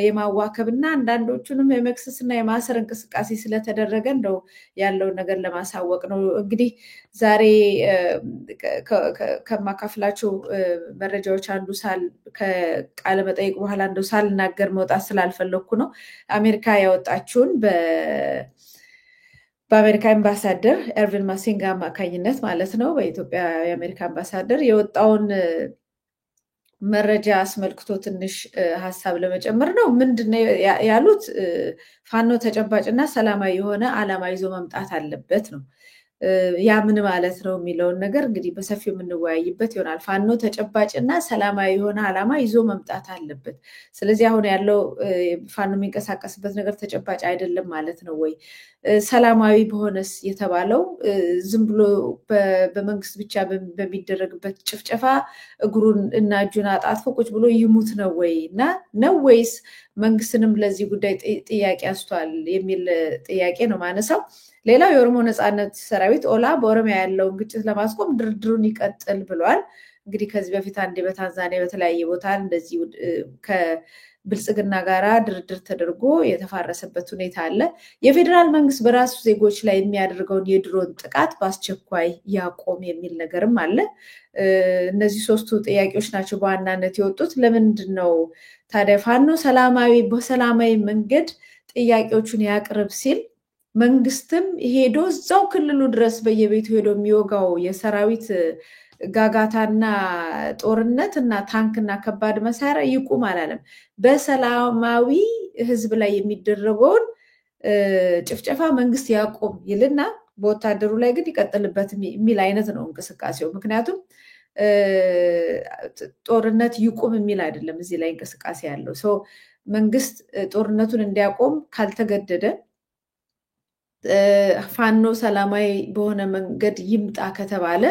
የማዋከብና አንዳንዶቹንም የመክሰስና የማሰር እንቅስቃሴ ስለተደረገ እንደው ያለውን ነገር ለማሳወቅ ነው። እንግዲህ ዛሬ ከማካፍላቸው መረጃዎች አንዱ ከቃለ መጠይቅ በኋላ እንደው ሳልናገር መውጣት ስላልፈለኩ ነው። አሜሪካ ያወጣችውን በአሜሪካ አምባሳደር ኤርቪን ማሲንጋ አማካኝነት ማለት ነው፣ በኢትዮጵያ የአሜሪካ አምባሳደር የወጣውን መረጃ አስመልክቶ ትንሽ ሀሳብ ለመጨመር ነው። ምንድነው ያሉት? ፋኖ ተጨባጭና ሰላማዊ የሆነ ዓላማ ይዞ መምጣት አለበት ነው። ያ ምን ማለት ነው የሚለውን ነገር እንግዲህ በሰፊው የምንወያይበት ይሆናል። ፋኖ ተጨባጭና ሰላማዊ የሆነ ዓላማ ይዞ መምጣት አለበት። ስለዚህ አሁን ያለው ፋኖ የሚንቀሳቀስበት ነገር ተጨባጭ አይደለም ማለት ነው ወይ? ሰላማዊ በሆነስ የተባለው ዝም ብሎ በመንግስት ብቻ በሚደረግበት ጭፍጨፋ እግሩን እና እጁን አጣጥፎ ቁጭ ብሎ ይሙት ነው ወይ እና ነው ወይስ መንግስትንም ለዚህ ጉዳይ ጥያቄ አስቷል የሚል ጥያቄ ነው ማነሳው። ሌላው የኦሮሞ ነጻነት ሰራዊት ኦላ በኦሮሚያ ያለውን ግጭት ለማስቆም ድርድሩን ይቀጥል ብሏል። እንግዲህ ከዚህ በፊት አንዴ በታንዛኒያ በተለያየ ቦታ እንደዚህ ከብልጽግና ጋራ ድርድር ተደርጎ የተፋረሰበት ሁኔታ አለ። የፌዴራል መንግስት በራሱ ዜጎች ላይ የሚያደርገውን የድሮን ጥቃት በአስቸኳይ ያቆም የሚል ነገርም አለ። እነዚህ ሶስቱ ጥያቄዎች ናቸው በዋናነት የወጡት። ለምንድን ነው ታዲያ ፋኖ በሰላማዊ መንገድ ጥያቄዎቹን ያቅርብ ሲል መንግስትም ሄዶ እዛው ክልሉ ድረስ በየቤቱ ሄዶ የሚወጋው የሰራዊት ጋጋታና ጦርነት እና ታንክና ከባድ መሳሪያ ይቁም አላለም። በሰላማዊ ህዝብ ላይ የሚደረገውን ጭፍጨፋ መንግስት ያቆም ይልና በወታደሩ ላይ ግን ይቀጥልበት የሚል አይነት ነው እንቅስቃሴው። ምክንያቱም ጦርነት ይቁም የሚል አይደለም እዚህ ላይ እንቅስቃሴ ያለው ሰው። መንግስት ጦርነቱን እንዲያቆም ካልተገደደ ፋኖ ሰላማዊ በሆነ መንገድ ይምጣ ከተባለ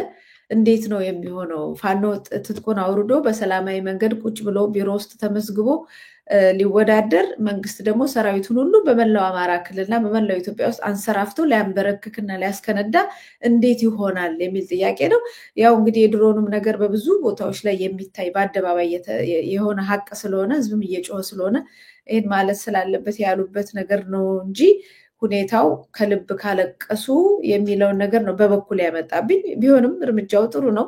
እንዴት ነው የሚሆነው? ፋኖ ትጥቁን አውርዶ በሰላማዊ መንገድ ቁጭ ብሎ ቢሮ ውስጥ ተመዝግቦ ሊወዳደር፣ መንግስት ደግሞ ሰራዊቱን ሁሉ በመላው አማራ ክልልና በመላው ኢትዮጵያ ውስጥ አንሰራፍቶ ሊያንበረክክና ሊያስከነዳ እንዴት ይሆናል የሚል ጥያቄ ነው። ያው እንግዲህ የድሮኑም ነገር በብዙ ቦታዎች ላይ የሚታይ በአደባባይ የሆነ ሀቅ ስለሆነ ህዝብም እየጮኸ ስለሆነ ይህን ማለት ስላለበት ያሉበት ነገር ነው እንጂ ሁኔታው ከልብ ካለቀሱ የሚለውን ነገር ነው በበኩል ያመጣብኝ። ቢሆንም እርምጃው ጥሩ ነው።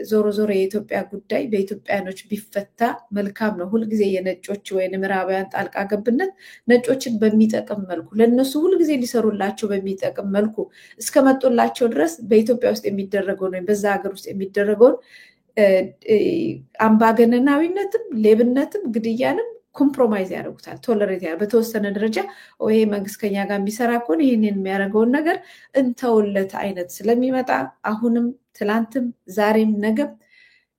ዞሮ ዞሮ የኢትዮጵያ ጉዳይ በኢትዮጵያኖች ቢፈታ መልካም ነው። ሁልጊዜ የነጮች ወይም ምዕራባውያን ጣልቃ ገብነት ነጮችን በሚጠቅም መልኩ ለነሱ ሁልጊዜ ሊሰሩላቸው በሚጠቅም መልኩ እስከመጡላቸው ድረስ በኢትዮጵያ ውስጥ የሚደረገውን ወይም በዛ ሀገር ውስጥ የሚደረገውን አምባገነናዊነትም ሌብነትም ግድያንም ኮምፕሮማይዝ ያደርጉታል፣ ቶለሬት ያደርጉታል። በተወሰነ ደረጃ ይሄ መንግስት ከኛ ጋር የሚሰራ ከሆነ ይህንን የሚያደርገውን ነገር እንተውለት አይነት ስለሚመጣ አሁንም ትላንትም ዛሬም ነገም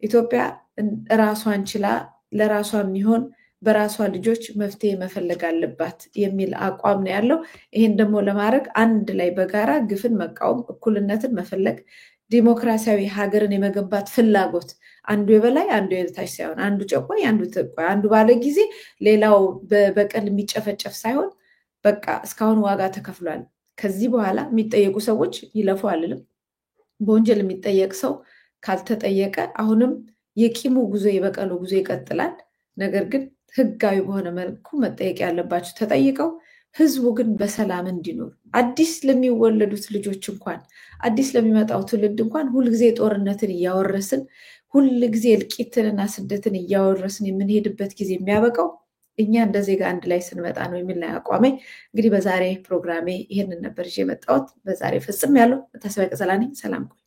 ኢትዮጵያ ራሷን ችላ ለራሷ የሚሆን በራሷ ልጆች መፍትሄ መፈለግ አለባት የሚል አቋም ነው ያለው። ይህን ደግሞ ለማድረግ አንድ ላይ በጋራ ግፍን መቃወም፣ እኩልነትን መፈለግ፣ ዲሞክራሲያዊ ሀገርን የመገንባት ፍላጎት አንዱ የበላይ አንዱ የበታች ሳይሆን አንዱ ጨቋኝ አንዱ ተቋኝ አንዱ ባለ ጊዜ ሌላው በቀል የሚጨፈጨፍ ሳይሆን በቃ እስካሁን ዋጋ ተከፍሏል። ከዚህ በኋላ የሚጠየቁ ሰዎች ይለፉ አልልም። በወንጀል የሚጠየቅ ሰው ካልተጠየቀ አሁንም የቂሙ ጉዞ የበቀሉ ጉዞ ይቀጥላል። ነገር ግን ህጋዊ በሆነ መልኩ መጠየቅ ያለባቸው ተጠይቀው ህዝቡ ግን በሰላም እንዲኖር አዲስ ለሚወለዱት ልጆች እንኳን አዲስ ለሚመጣው ትውልድ እንኳን ሁልጊዜ ጦርነትን እያወረስን ሁልጊዜ እልቂትንና ስደትን እያወረስን የምንሄድበት ጊዜ የሚያበቃው እኛ እንደ ዜጋ አንድ ላይ ስንመጣ ነው የሚል አቋሜ። እንግዲህ በዛሬ ፕሮግራሜ ይሄንን ነበር ይዤ የመጣሁት። በዛሬ ፍጽም ያለው ተስፋዬ ቀጸላ ነኝ። ሰላም ቆይ።